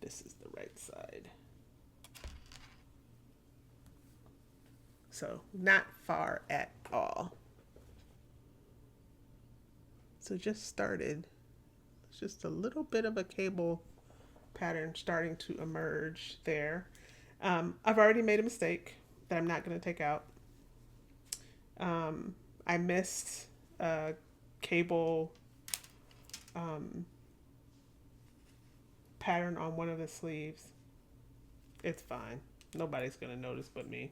S1: this is the right side. So not far at all. So just started. It's just a little bit of a cable pattern starting to emerge there. I've already made a mistake that I'm not going to take out. I missed a cable pattern on one of the sleeves. It's fine. Nobody's going to notice but me.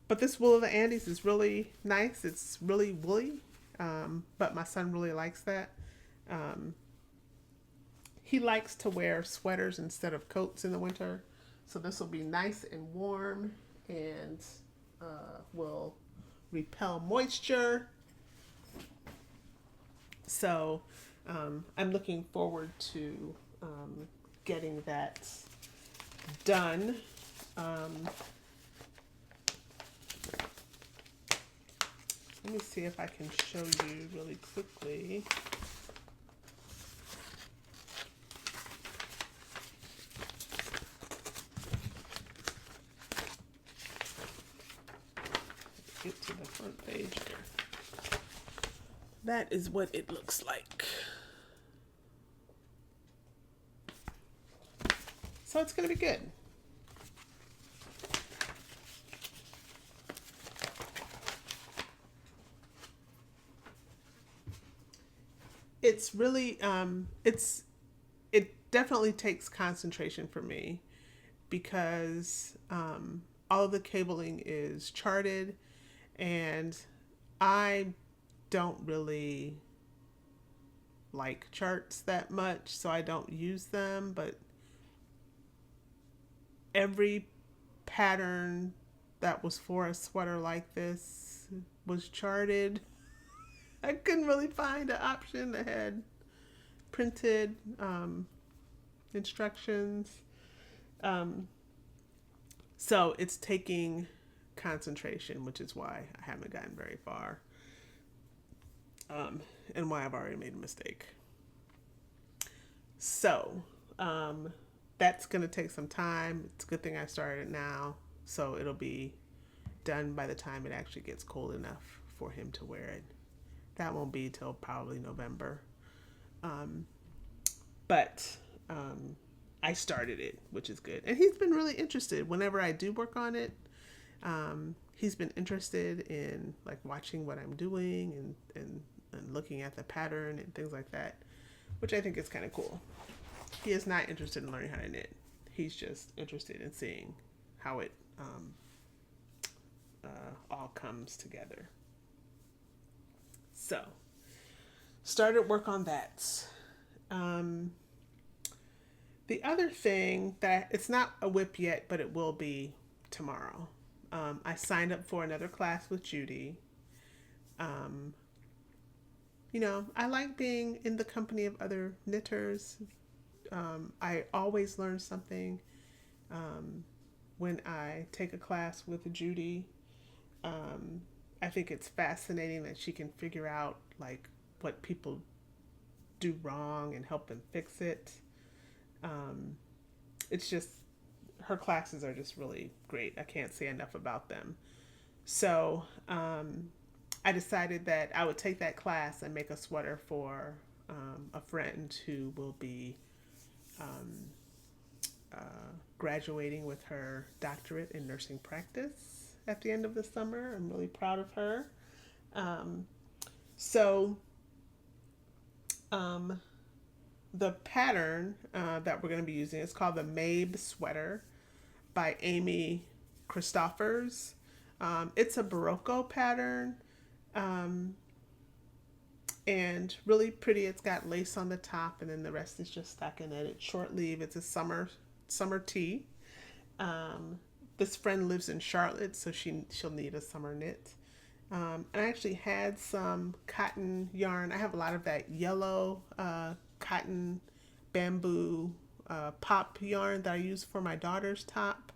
S1: But this wool of the Andes is really nice. It's really woolly, but my son really likes that. He likes to wear sweaters instead of coats in the winter, so this will be nice and warm and will repel moisture. So I'm looking forward to getting that done. Let me see if I can show you really quickly. Get to the front page here. That is what it looks like. So it's going to be good. It's really, it definitely takes concentration for me because all of the cabling is charted and I don't really like charts that much, so I don't use them, but every pattern that was for a sweater like this was charted. I couldn't really find an option that had printed instructions. So it's taking concentration, which is why I haven't gotten very far. And why I've already made a mistake. So that's going to take some time. It's a good thing I started now. So it'll be done by the time it actually gets cold enough for him to wear it. That won't be till probably November. But I started it, which is good. And he's been really interested. Whenever I do work on it, He's been interested in like watching what I'm doing and looking at the pattern and things like that, which I think is kind of cool. He is not interested in learning how to knit. He's just interested in seeing how it all comes together. So, started work on that. The other thing that it's not a whip yet, but it will be tomorrow. I signed up for another class with Judy. Um, I like being in the company of other knitters. I always learn something when I take a class with Judy. I think it's fascinating that she can figure out like what people do wrong and help them fix it. It's just her classes are just really great. I can't say enough about them. So I decided that I would take that class and make a sweater for a friend who will be graduating with her doctorate in nursing practice at the end of the summer. I'm really proud of her. So the pattern that we're going to be using is called the Mabe Sweater by Amy Christoffers. It's a Barocco pattern and really pretty. It's got lace on the top and then the rest is just stockinette. It's short sleeve. It's a summer tee. This friend lives in Charlotte, so she'll need a summer knit. And I actually had some cotton yarn. I have a lot of that yellow cotton bamboo pop yarn that I used for my daughter's top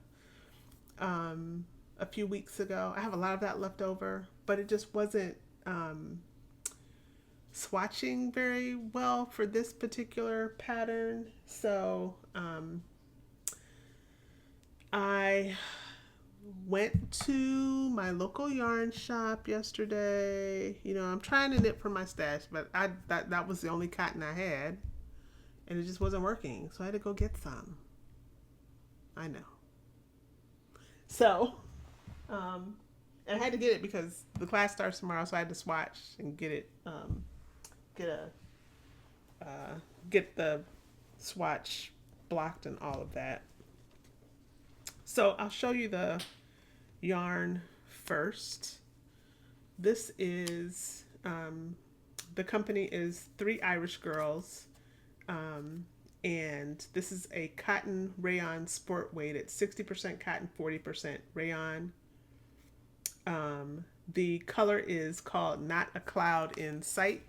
S1: a few weeks ago. I have a lot of that left over, but it just wasn't swatching very well for this particular pattern. So I went to my local yarn shop yesterday. I'm trying to knit for my stash, but that was the only cotton I had, and it just wasn't working. So I had to go get some. I know. So, and I had to get it because the class starts tomorrow, so I had to swatch and get it. Get the swatch blocked and all of that. So I'll show you the yarn first. This is, the company is Three Irish Girls, and this is a cotton rayon sport weight. It's 60% cotton, 40% rayon. The color is called Not a Cloud in Sight.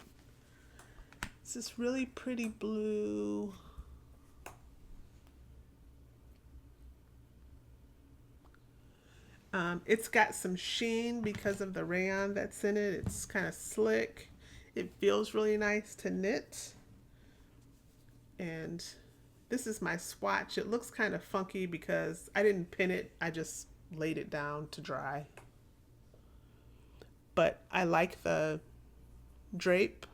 S1: It's this really pretty blue. It's got some sheen because of the rayon that's in it. It's kind of slick. It feels really nice to knit. And this is my swatch. It looks kind of funky because I didn't pin it. I just laid it down to dry. But I like the drape.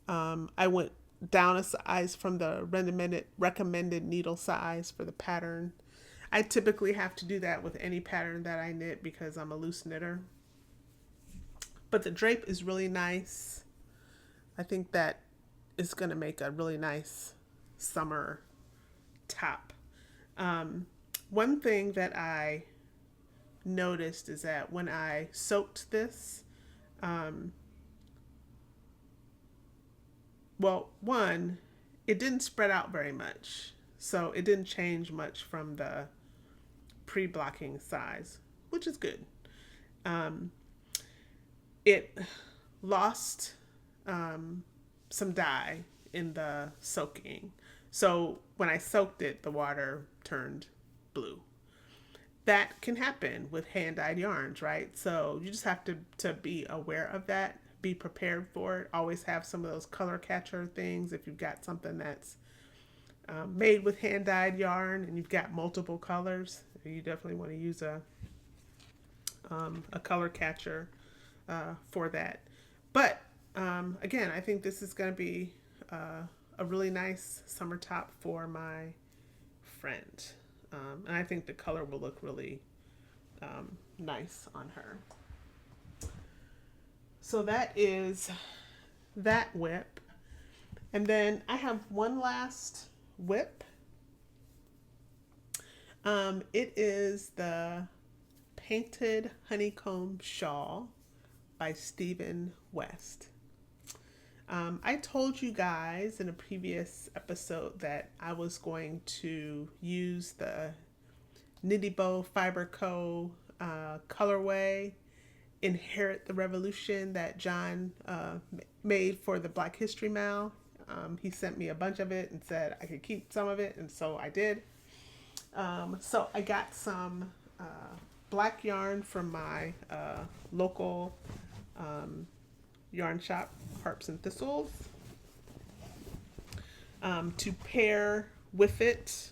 S1: I went down a size from the recommended needle size for the pattern. I typically have to do that with any pattern that I knit because I'm a loose knitter. But the drape is really nice. I think that is going to make a really nice summer top. One thing that I noticed is that when I soaked this, it didn't spread out very much. So it didn't change much from the pre-blocking size, which is good. It lost some dye in the soaking. So when I soaked it, the water turned blue. That can happen with hand-dyed yarns, right? So you just have to be aware of that, be prepared for it. Always have some of those color catcher things if you've got something that's made with hand-dyed yarn and you've got multiple colors. You definitely want to use a color catcher for that. But again, I think this is going to be a really nice summer top for my friend. And I think the color will look really nice on her. So that is that whip. And then I have one last whip. It is the Painted Honeycomb Shawl by Stephen West. I told you guys in a previous episode that I was going to use the Knitty Bow Fiber Co. Colorway Inherit the Revolution that John made for the Black History Mile. He sent me a bunch of it and said I could keep some of it, and so I did. So I got some black yarn from my local yarn shop, Harps and Thistles, to pair with it.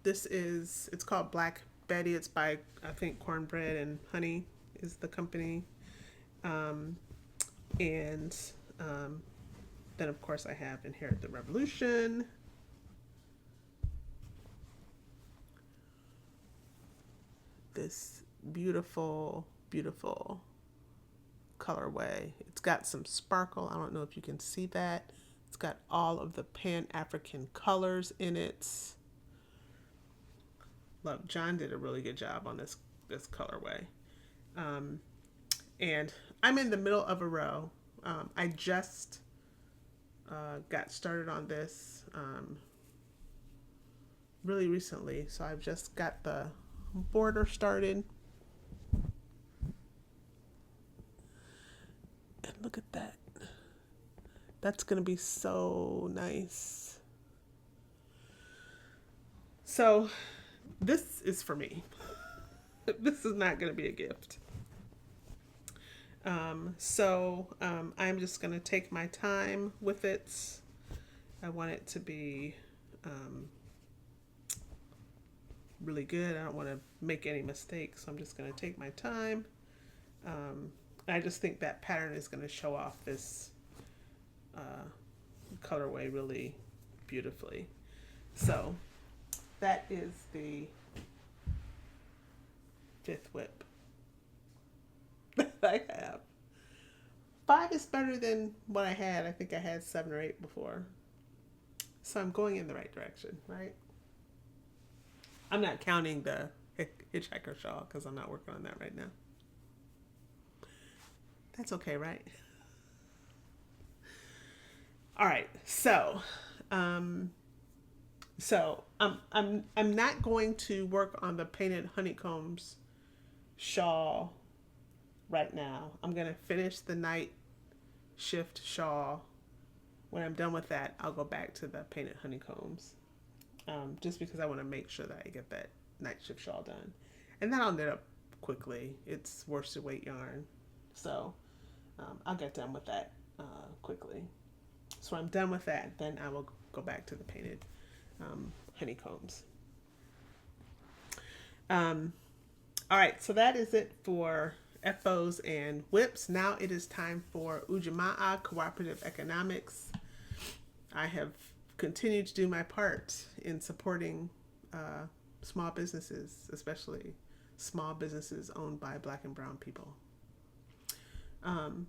S1: It's called Black Betty. It's by, I think, Cornbread and Honey is the company. And then, of course, I have Inherit the Revolution. This beautiful, beautiful colorway. It's got some sparkle. I don't know if you can see that. It's got all of the Pan-African colors in it. Look, John did a really good job on this colorway. And I'm in the middle of a row. I just got started on this really recently, so I've just got the border started. And look at that. That's gonna be so nice. So this is for me. This is not gonna be a gift. I'm just gonna take my time with it. I want it to be really good. I don't want to make any mistakes, so I'm just going to take my time. I just think that pattern is going to show off this colorway really beautifully. So that is the 5th whip that I have. 5 is better than what I had. I think I had 7 or 8 before. So I'm going in the right direction, right? I'm not counting the hitchhiker shawl because I'm not working on that right now. That's okay, right? All right, so I'm not going to work on the Painted Honeycombs shawl right now. I'm gonna finish the night shift shawl. When I'm done with that, I'll go back to the Painted Honeycombs. Just because I want to make sure that I get that night shift shawl done. And then I'll knit up quickly. It's worsted weight yarn. So I'll get done with that quickly. So when I'm done with that, then I will go back to the Painted Honeycombs. All right, so that is it for FOs and whips. Now it is time for Ujamaa Cooperative Economics. I have continued to do my part in supporting small businesses, especially small businesses owned by Black and brown people.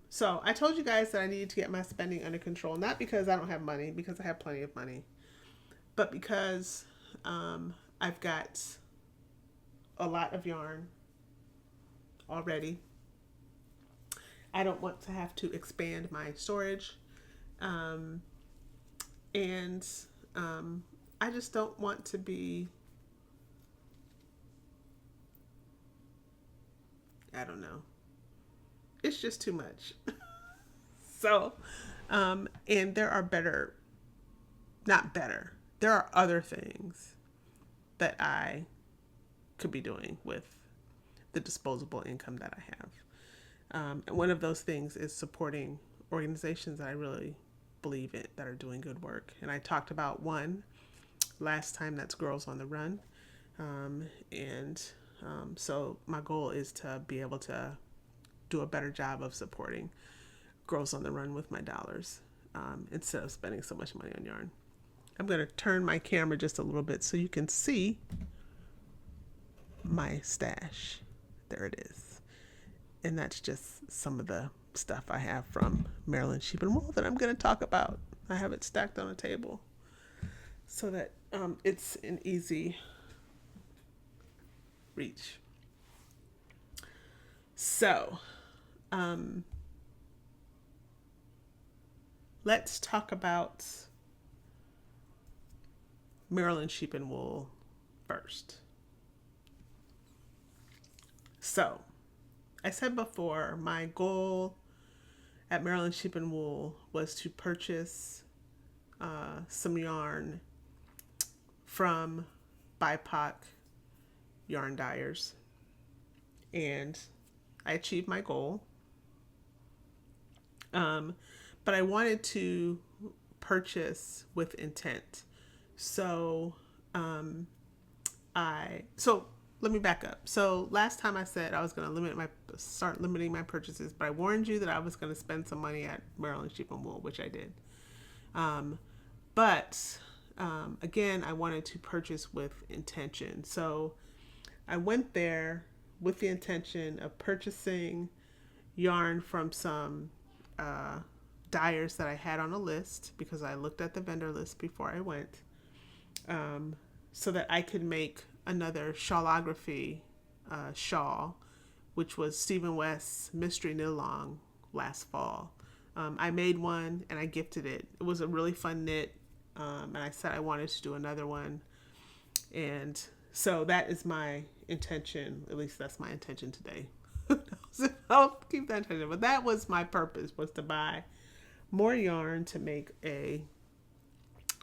S1: So I told you guys that I needed to get my spending under control, not because I don't have money, because I have plenty of money, but because I've got a lot of yarn already. I don't want to have to expand my storage. And I just don't want to be, I don't know. It's just too much. So, and there are there are other things that I could be doing with the disposable income that I have. And one of those things is supporting organizations that I really believe in, that are doing good work. And I talked about one last time, that's Girls on the Run. So my goal is to be able to do a better job of supporting Girls on the Run with my dollars, instead of spending so much money on yarn. I'm going to turn my camera just a little bit so you can see my stash. There it is. And that's just some of the stuff I have from Maryland Sheep and Wool that I'm going to talk about. I have it stacked on a table so that it's an easy reach. So, let's talk about Maryland Sheep and Wool first. So, I said before, my goal at Maryland Sheep and Wool was to purchase some yarn from BIPOC yarn dyers. And I achieved my goal. But I wanted to purchase with intent. So, let me back up. So last time I said I was going to start limiting my purchases, but I warned you that I was going to spend some money at Maryland Sheep and Wool, which I did. Again, I wanted to purchase with intention. So I went there with the intention of purchasing yarn from some dyers that I had on a list, because I looked at the vendor list before I went, so that I could make another shawlography shawl, which was Stephen West's Mystery Knit Along last fall. I made one and I gifted it. It was a really fun knit, and I said I wanted to do another one. And so that is my intention. At least that's my intention today. I'll keep that intention. But that was my purpose, was to buy more yarn to make a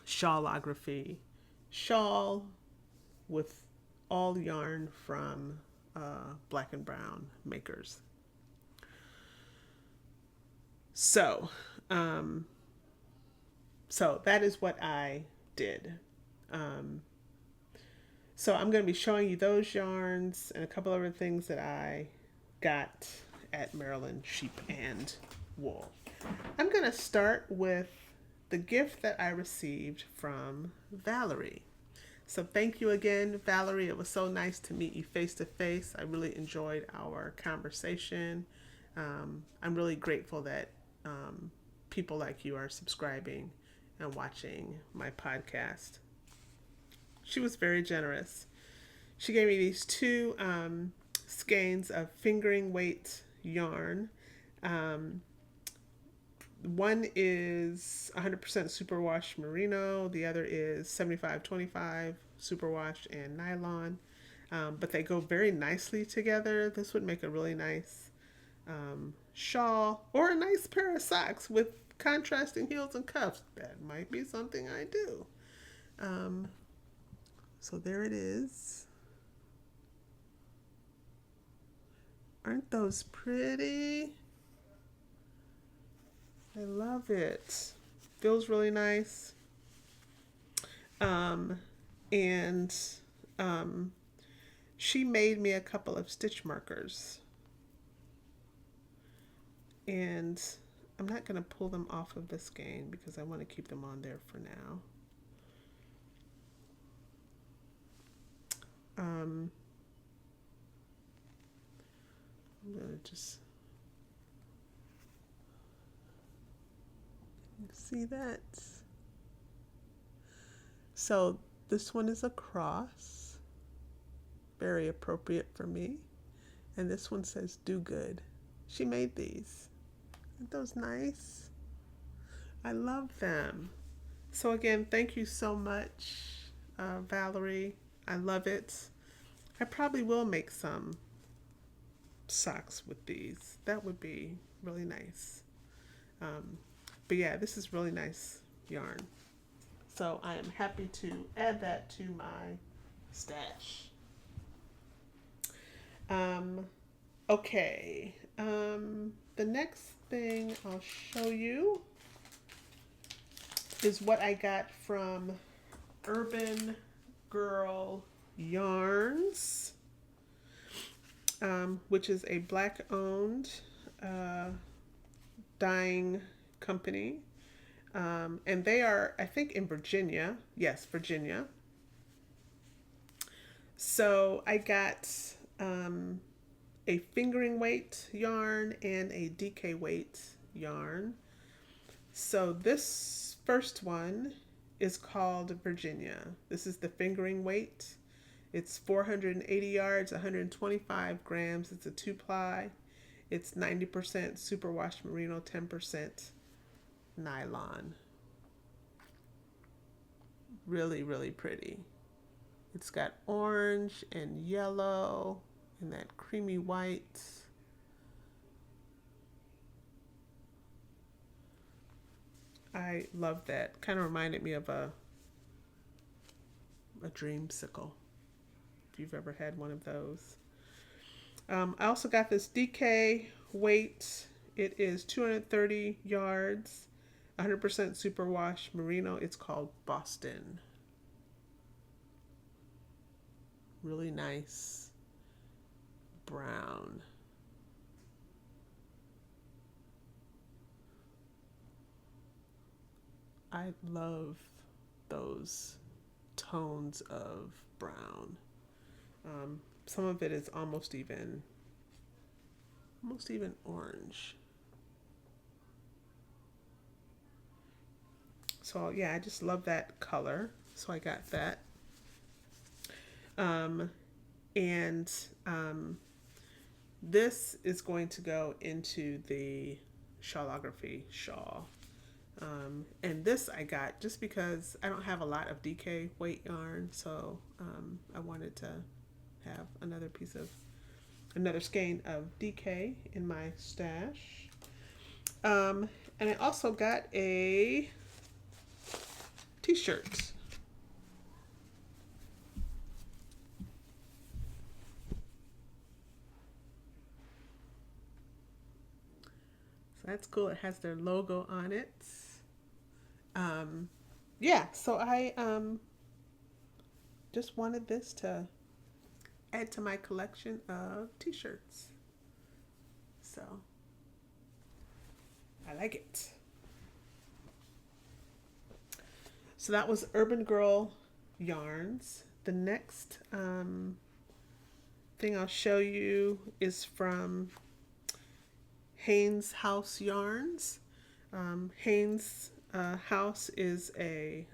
S1: shawlography shawl with all yarn from Black and Brown makers. So that is what I did. So I'm going to be showing you those yarns and a couple other things that I got at Maryland Sheep and Wool. I'm going to start with the gift that I received from Valerie. So thank you again, Valerie. It was so nice to meet you face to face. I really enjoyed our conversation. I'm really grateful that people like you are subscribing and watching my podcast. She was very generous. She gave me these two skeins of fingering weight yarn. One is 100% superwash merino. The other is 75-25 superwash and nylon. But they go very nicely together. This would make a really nice shawl or a nice pair of socks with contrasting heels and cuffs. That might be something I do. So there it is. Aren't those pretty? I love it. Feels really nice. She made me a couple of stitch markers. And I'm not going to pull them off of the skein because I want to keep them on there for now. I'm going to just see that. So this one is a cross, very appropriate for me. And this one says do good. She made these. Aren't those nice? I love them. So again, thank you so much, Valerie. I love it. I probably will make some socks with these. That would be really nice. But yeah, this is really nice yarn. So I am happy to add that to my stash. Okay. The next thing I'll show you is what I got from Urban Girl Yarns, which is a Black-owned dyeing company. And they are, I think, in Virginia. Yes, Virginia. So I got a fingering weight yarn and a DK weight yarn. So this first one is called Virginia. This is the fingering weight. It's 480 yards, 125 grams. It's a 2-ply. It's 90% superwash merino, 10% nylon. Really, really pretty. It's got orange and yellow and that creamy white. I love that. Kind of reminded me of a dreamsicle, if you've ever had one of those. I also got this DK weight. It is 230 yards, 100% superwash merino. It's called Boston. Really nice brown. I love those tones of brown. Some of it is almost even orange. So yeah, I just love that color. So I got that. This is going to go into the shawlography shawl. And this I got just because I don't have a lot of DK weight yarn, so I wanted to have another skein of DK in my stash. And I also got a t-shirt. So that's cool. It has their logo on it. Yeah, so I just wanted this to add to my collection of t-shirts. So I like it. So that was Urban Girl yarns. The next thing I'll show you is from Hinds House Yarns. Hinds House is a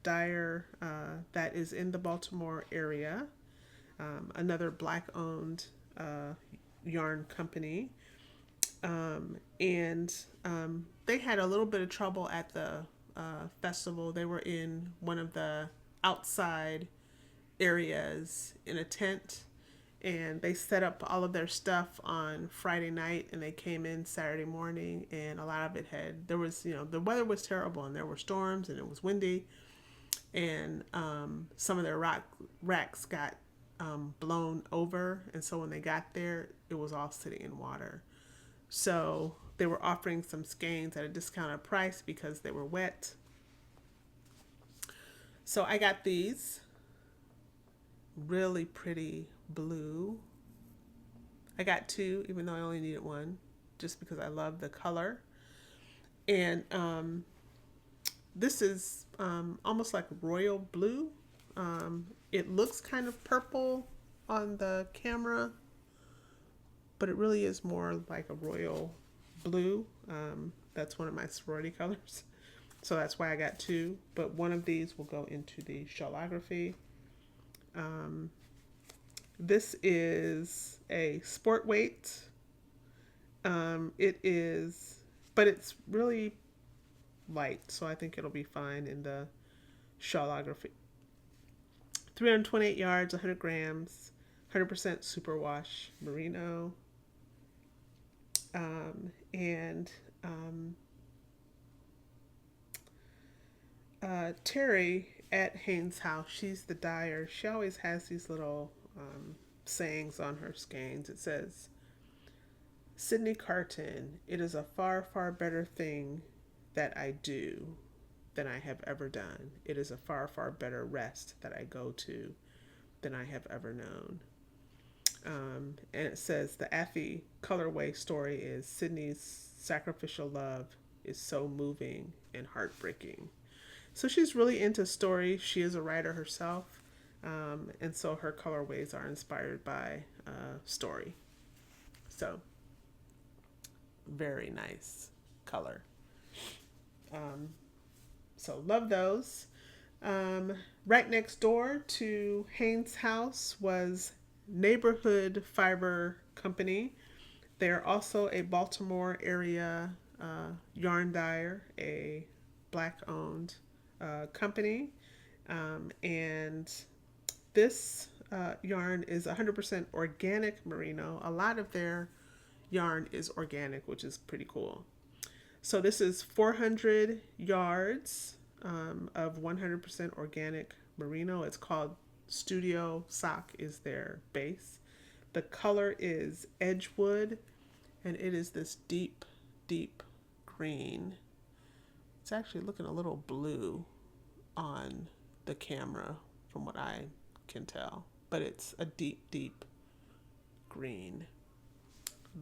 S1: dyer that is in the Baltimore area. Another Black-owned yarn company. And they had a little bit of trouble at the festival. They were in one of the outside areas in a tent, and they set up all of their stuff on Friday night, and they came in Saturday morning, and a lot of it there was, the weather was terrible, and there were storms, and it was windy, and some of their racks got blown over, and so when they got there, it was all sitting in water. So they were offering some skeins at a discounted price because they were wet. So I got these really pretty blue. I got two, even though I only needed one, just because I love the color. And this is almost like royal blue. It looks kind of purple on the camera, but it really is more like a royal blue. That's one of my sorority colors. So that's why I got two, but one of these will go into the shawlography. This is a sport weight. But it's really light, so I think it'll be fine in the shawlography. 328 yards, 100 grams, 100% superwash merino. Terry at Hinds House, she's the dyer. She always has these little sayings on her skeins. It says, Sydney Carton, it is a far, far better thing that I do than I have ever done. It is a far, far better rest that I go to than I have ever known. And it says the Affy colorway story is Sydney's sacrificial love is so moving and heartbreaking. So she's really into story. She is a writer herself. And so her colorways are inspired by story. So very nice color. So love those. Right next door to Hinds' house was Neighborhood Fiber Company. They're also a Baltimore area yarn dyer, a black owned company. And this yarn is 100% organic merino. A lot of their yarn is organic, which is pretty cool. So this is 400 yards of 100% organic merino. It's called Studio Sock is their base. The color is Edgewood, and it is this deep, deep green. It's actually looking a little blue on the camera from what I can tell, but it's a deep, deep green.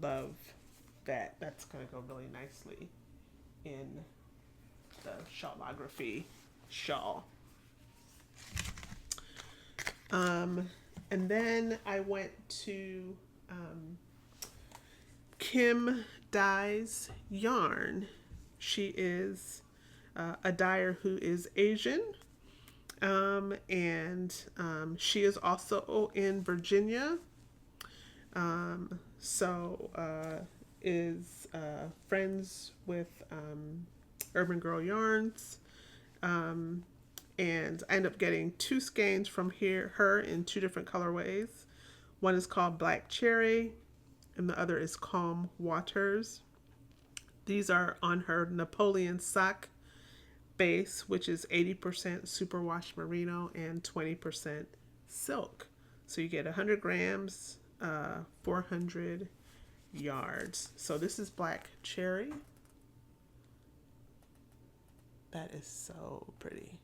S1: Love that. That's going to go really nicely in the shawlography shawl. And then I went to Kim Dye's Yarn. She is a dyer who is Asian, and she is also in Virginia. Is friends with Urban Girl Yarns. And I end up getting 2 skeins from her in 2 different colorways. One is called Black Cherry, and the other is Calm Waters. These are on her Napoleon sock base, which is 80% superwash merino and 20% silk. So you get 100 grams, 400 yards. So this is Black Cherry. That is so pretty.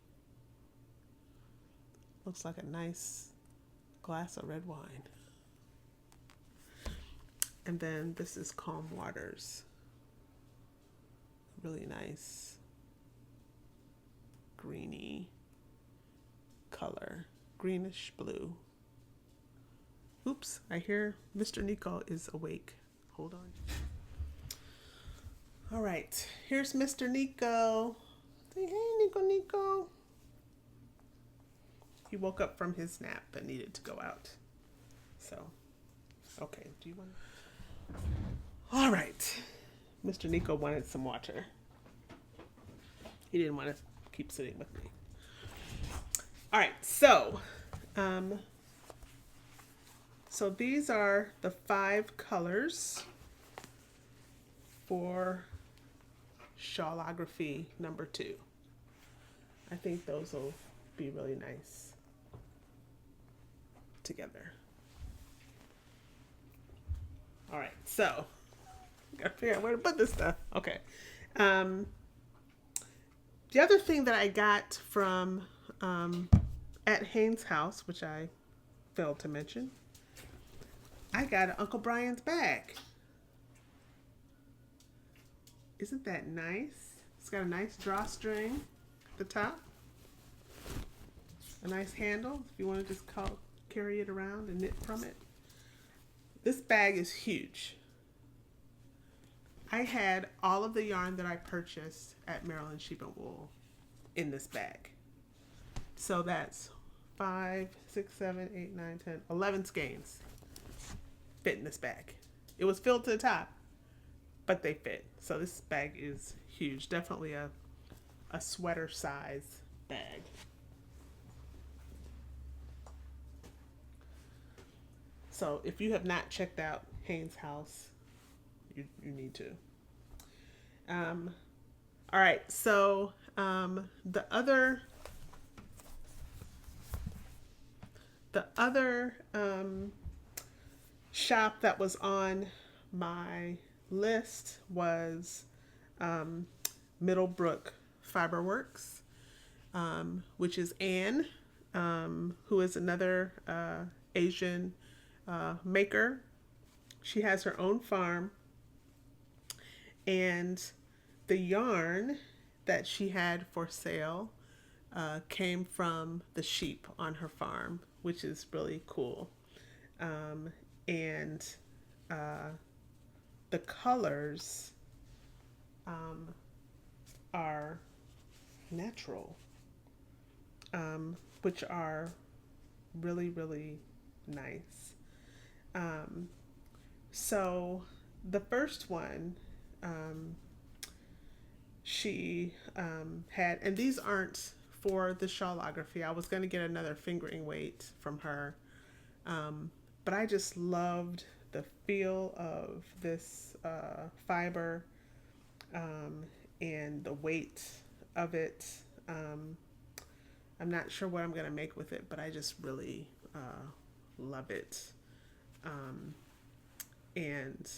S1: Looks like a nice glass of red wine. And then this is Calm Waters. Really nice greeny color, greenish blue. Oops, I hear Mr. Nico is awake. Hold on. All right, here's Mr. Nico. Say hey, Nico. He woke up from his nap and needed to go out. So, okay, do you want to? All right. Mr. Nico wanted some water. He didn't want to keep sitting with me. All right, so these are the 5 colors for shawlography number 2. I think those will be really nice together. All right, so gotta figure out where to put this stuff. Okay. The other thing that I got from at Hinds' house, which I failed to mention, I got Uncle Brian's bag. Isn't that nice? It's got a nice drawstring at the top, a nice handle if you want to just carry it around and knit from it. This bag is huge. I had all of the yarn that I purchased at Maryland Sheep and Wool in this bag. So that's 5, 6, 7, 8, 9, 10, 11 skeins fit in this bag. It was filled to the top, but they fit. So this bag is huge. Definitely a sweater size bag. So if you have not checked out Hinds' house, you need to. All right, so the other shop that was on my list was Middlebrook Fiberworks, which is Anne, who is another Asian maker. She has her own farm, and the yarn that she had for sale came from the sheep on her farm, which is really cool. And the colors are natural, which are really, really nice. So the first one, she had, and these aren't for the shawlography. I was going to get another fingering weight from her, but I just loved the feel of this fiber, and the weight of it. I'm not sure what I'm going to make with it, but I just really love it. And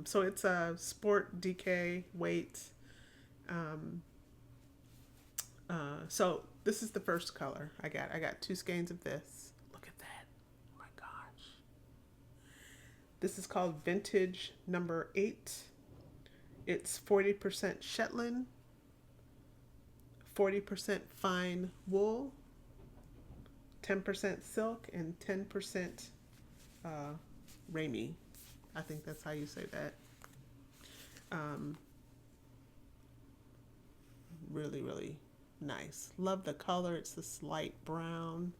S1: so it's a sport DK weight. So this is the first color I got. I got 2 skeins of this. Look at that. Oh my gosh. This is called Vintage number 8. It's 40% Shetland, 40% fine wool, 10% silk, and 10% Rami. I think that's how you say that. Really, really nice. Love the color. It's this light brown.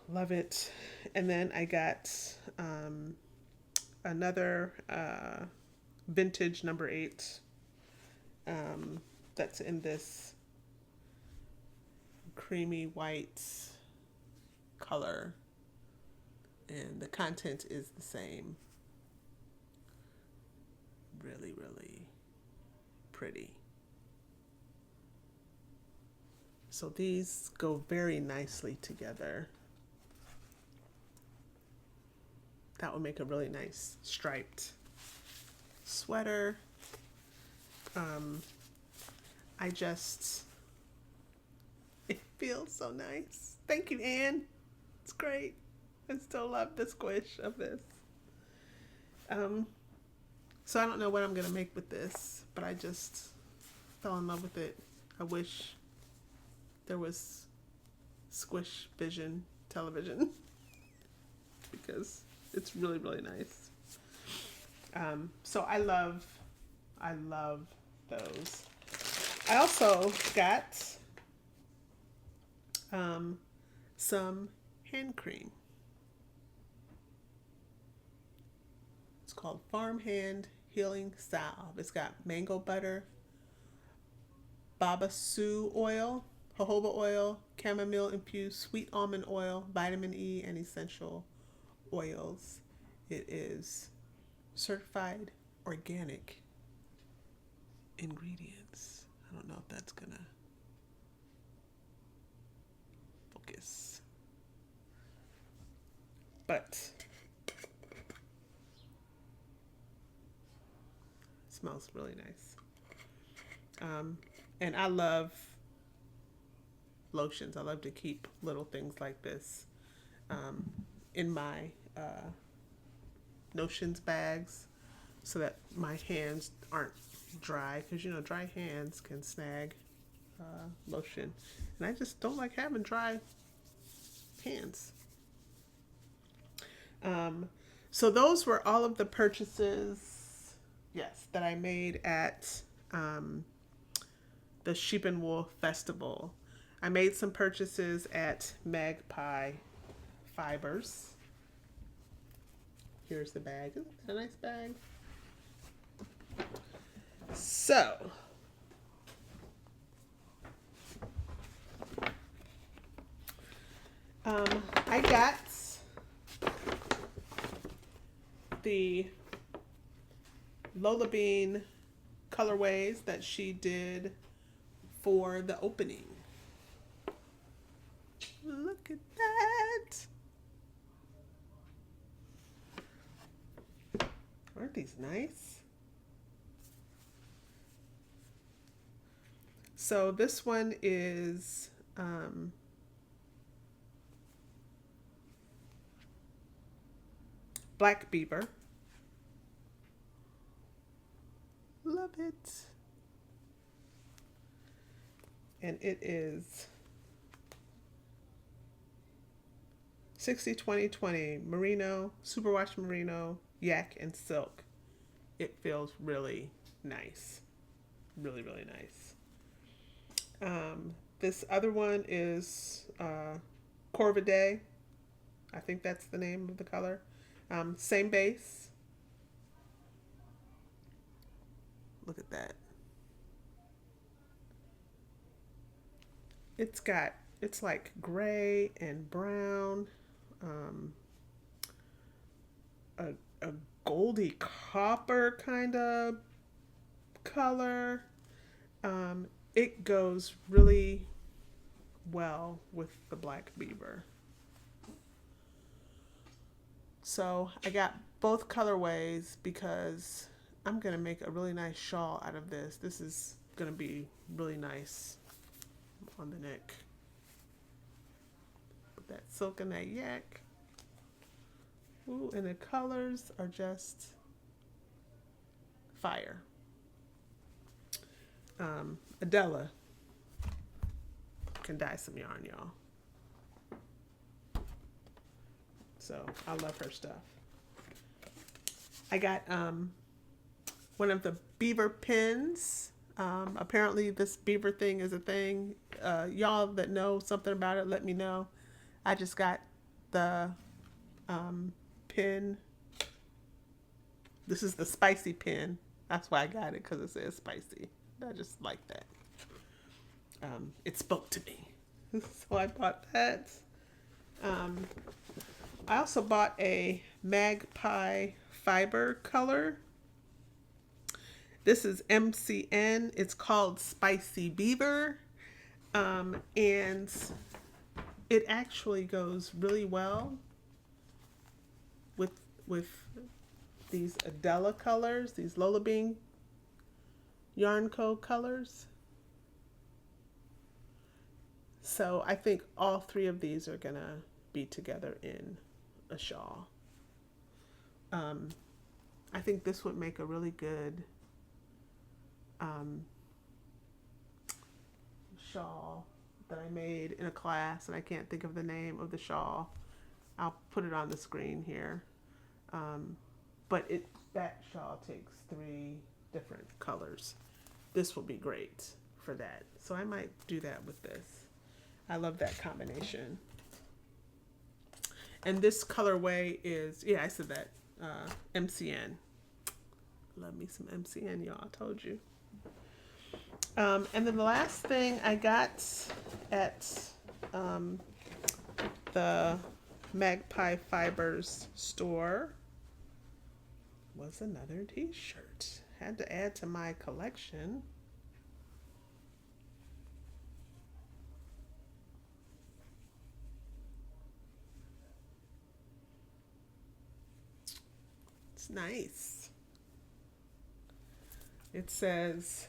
S1: Love it. And then I got another vintage number 8 that's in this creamy white color, and the content is the same. Really, really pretty. So these go very nicely together. That would make a really nice striped sweater. It feels so nice. Thank you, Anne. It's great. I still love the squish of this. So I don't know what I'm gonna make with this, but I just fell in love with it. I wish there was Squish Vision television because it's really, really nice. So I love those. I also got some hand cream. It's called Farm Hand Healing Salve. It's got mango butter, babassu oil, jojoba oil, chamomile infused sweet almond oil, vitamin E, and essential oils. It is certified organic ingredients. I don't know if that's gonna focus, but it smells really nice. And I love lotions. I love to keep little things like this in my notions bags so that my hands aren't dry, because dry hands can snag lotion, and I just don't like having dry hands. So those were all of the purchases, yes, that I made at the Sheep and Wool Festival. I made some purchases at Magpie Fibers. Here's the bag. Isn't that a nice bag? So, I got the Lola Bean colorways that she did for the opening. Look at that. Aren't these nice? So this one is Black Beaver. Love it. And it is 60-20-20 merino, superwash merino, yak and silk, it feels really nice. Really, really nice. This other one is Corvidae. I think that's the name of the color. Same base. Look at that. It's like gray and brown, a goldy copper kind of color. It goes really well with the black beaver. So I got both colorways because I'm going to make a really nice shawl out of this. This is going to be really nice on the neck. Put that silk and that yak. Ooh, and the colors are just fire. Adela can dye some yarn, y'all. So I love her stuff. I got one of the beaver pins. Apparently this beaver thing is a thing. Y'all that know something about it, let me know. I just got the pin. This is the spicy pin. That's why I got it, because it says spicy. I just like that. It spoke to me. So I bought that. I also bought a magpie fiber color. This is MCN. It's called Spicy Beaver. And it actually goes really well with these Adela colors, these Lola Bean Yarn Co. colors. So I think all three of these are gonna be together in a shawl. I think this would make a really good shawl that I made in a class, and I can't think of the name of the shawl. I'll put it on the screen here. But that shawl takes 3 different colors. This will be great for that. So I might do that with this. I love that combination. And this colorway is, yeah, I said that, MCN. Love me some MCN, y'all. I told you. And then the last thing I got at the Magpie Fibers store was another t-shirt. Had to add to my collection. It's nice. It says,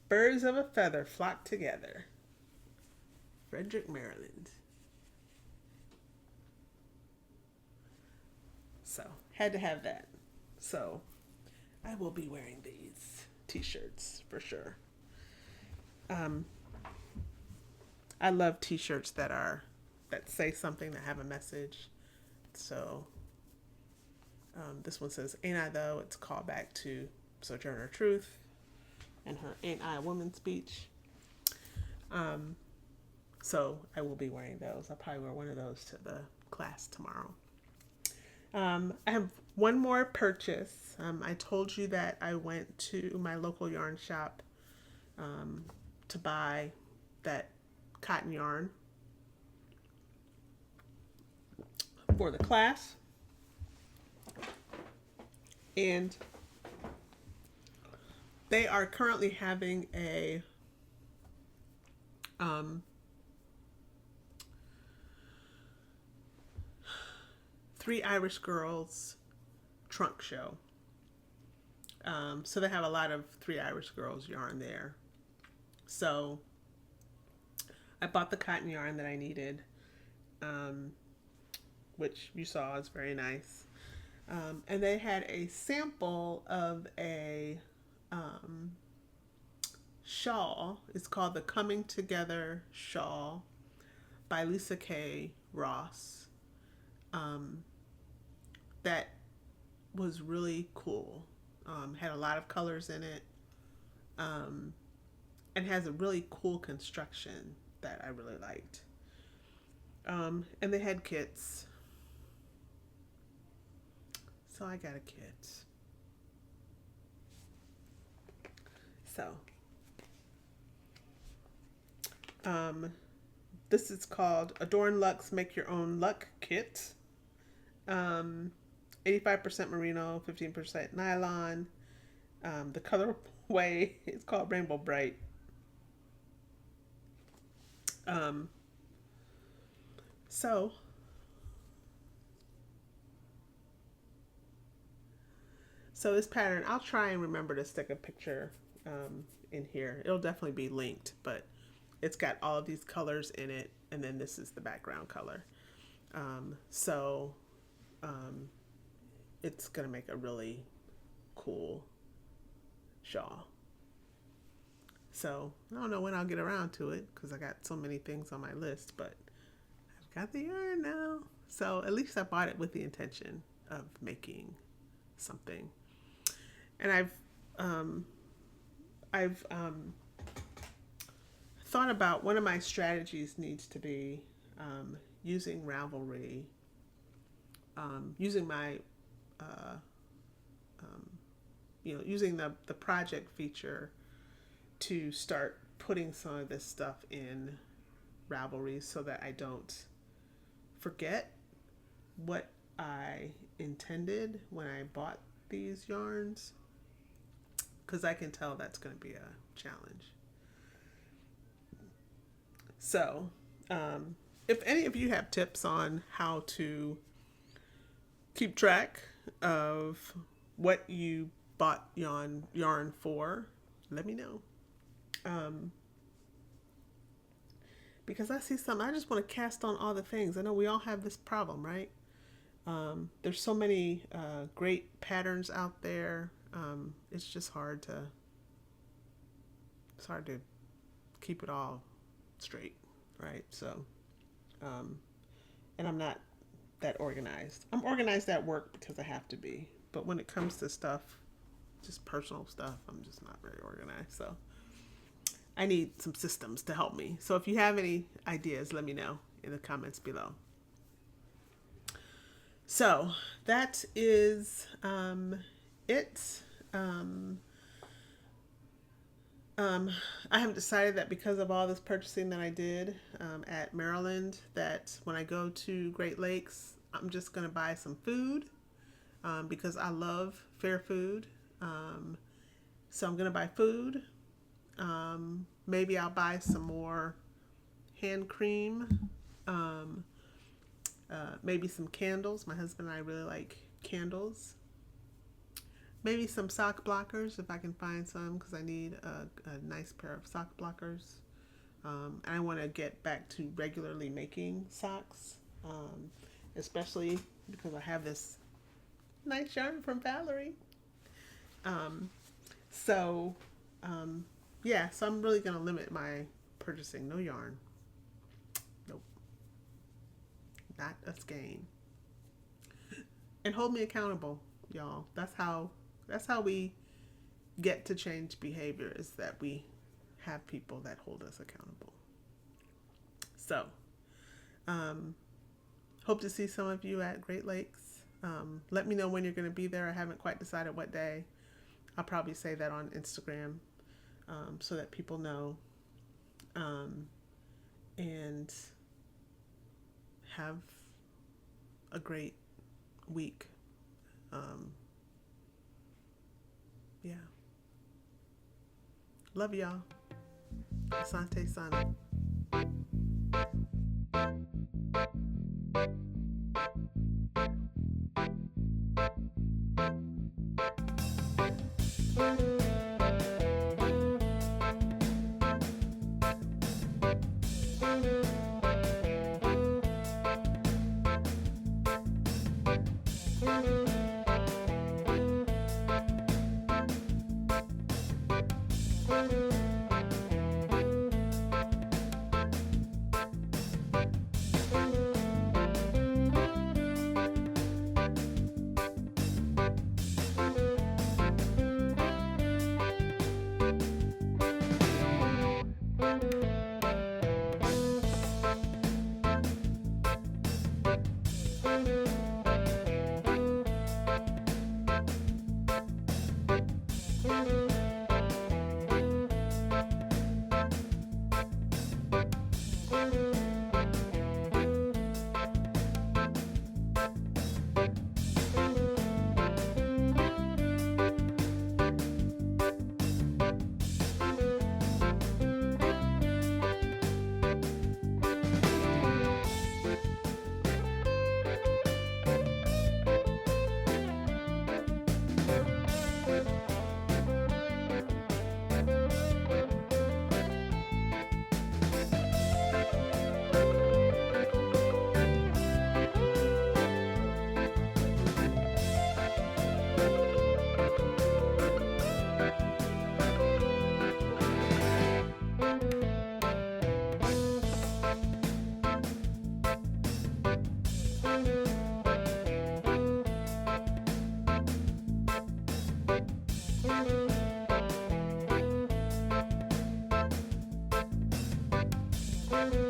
S1: "Birds of a feather flock together. Frederick, Maryland." So, had to have that. So, I will be wearing these t-shirts for sure. I love t-shirts that say something, that have a message. So, this one says, "Ain't I though?" It's a callback to Sojourner Truth and her "Ain't I a Woman" speech. So I will be wearing those. I'll probably wear one of those to the class tomorrow. I have one more purchase. I told you that I went to my local yarn shop to buy that cotton yarn for the class. And they are currently having a 3 Irish Girls trunk show. So they have a lot of 3 Irish Girls yarn there. So I bought the cotton yarn that I needed, which you saw is very nice. And they had a sample of a shawl. It's called the Coming Together Shawl by Lisa K. Ross. That was really cool. Had a lot of colors in it, um, and has a really cool construction that I really liked. And they had kits, so I got a kit. So, this is called Adorn Luxe Make Your Own Luck Kit. 85% merino, 15% nylon. The colorway is called Rainbow Bright. So this pattern, I'll try and remember to stick a picture in here. It'll definitely be linked, but it's got all of these colors in it, and then this is the background color. It's gonna make a really cool shawl. So I don't know when I'll get around to it because I got so many things on my list, but I've got the yarn now. So at least I bought it with the intention of making something. And I've thought about one of my strategies needs to be using Ravelry, using my using the project feature to start putting some of this stuff in Ravelry so that I don't forget what I intended when I bought these yarns, because I can tell that's going to be a challenge. So if any of you have tips on how to keep track of what you bought yarn for, let me know. Because I see some, I just want to cast on all the things. I know we all have this problem, right? There's so many great patterns out there. It's just hard to keep it all straight, right? So, and I'm not that organized. I'm organized at work because I have to be, but when it comes to stuff, just personal stuff, I'm just not very organized. So I need some systems to help me. So if you have any ideas, let me know in the comments below. So that is it. I have decided that because of all this purchasing that I did at Maryland, that when I go to Great Lakes, I'm just going to buy some food because I love fair food. So I'm going to buy food. Maybe I'll buy some more hand cream. Maybe some candles. My husband and I really like candles. Maybe some sock blockers if I can find some, because I need a nice pair of sock blockers. And I want to get back to regularly making socks, especially because I have this nice yarn from Valerie. So I'm really going to limit my purchasing. No yarn. Nope. Not a skein. And hold me accountable, y'all. That's how we get to change behavior, is that we have people that hold us accountable. So, hope to see some of you at Great Lakes. Let me know when you're going to be there. I haven't quite decided what day. I'll probably say that on Instagram so that people know. And have a great week. Yeah. Love y'all. Asante Sana. Bye.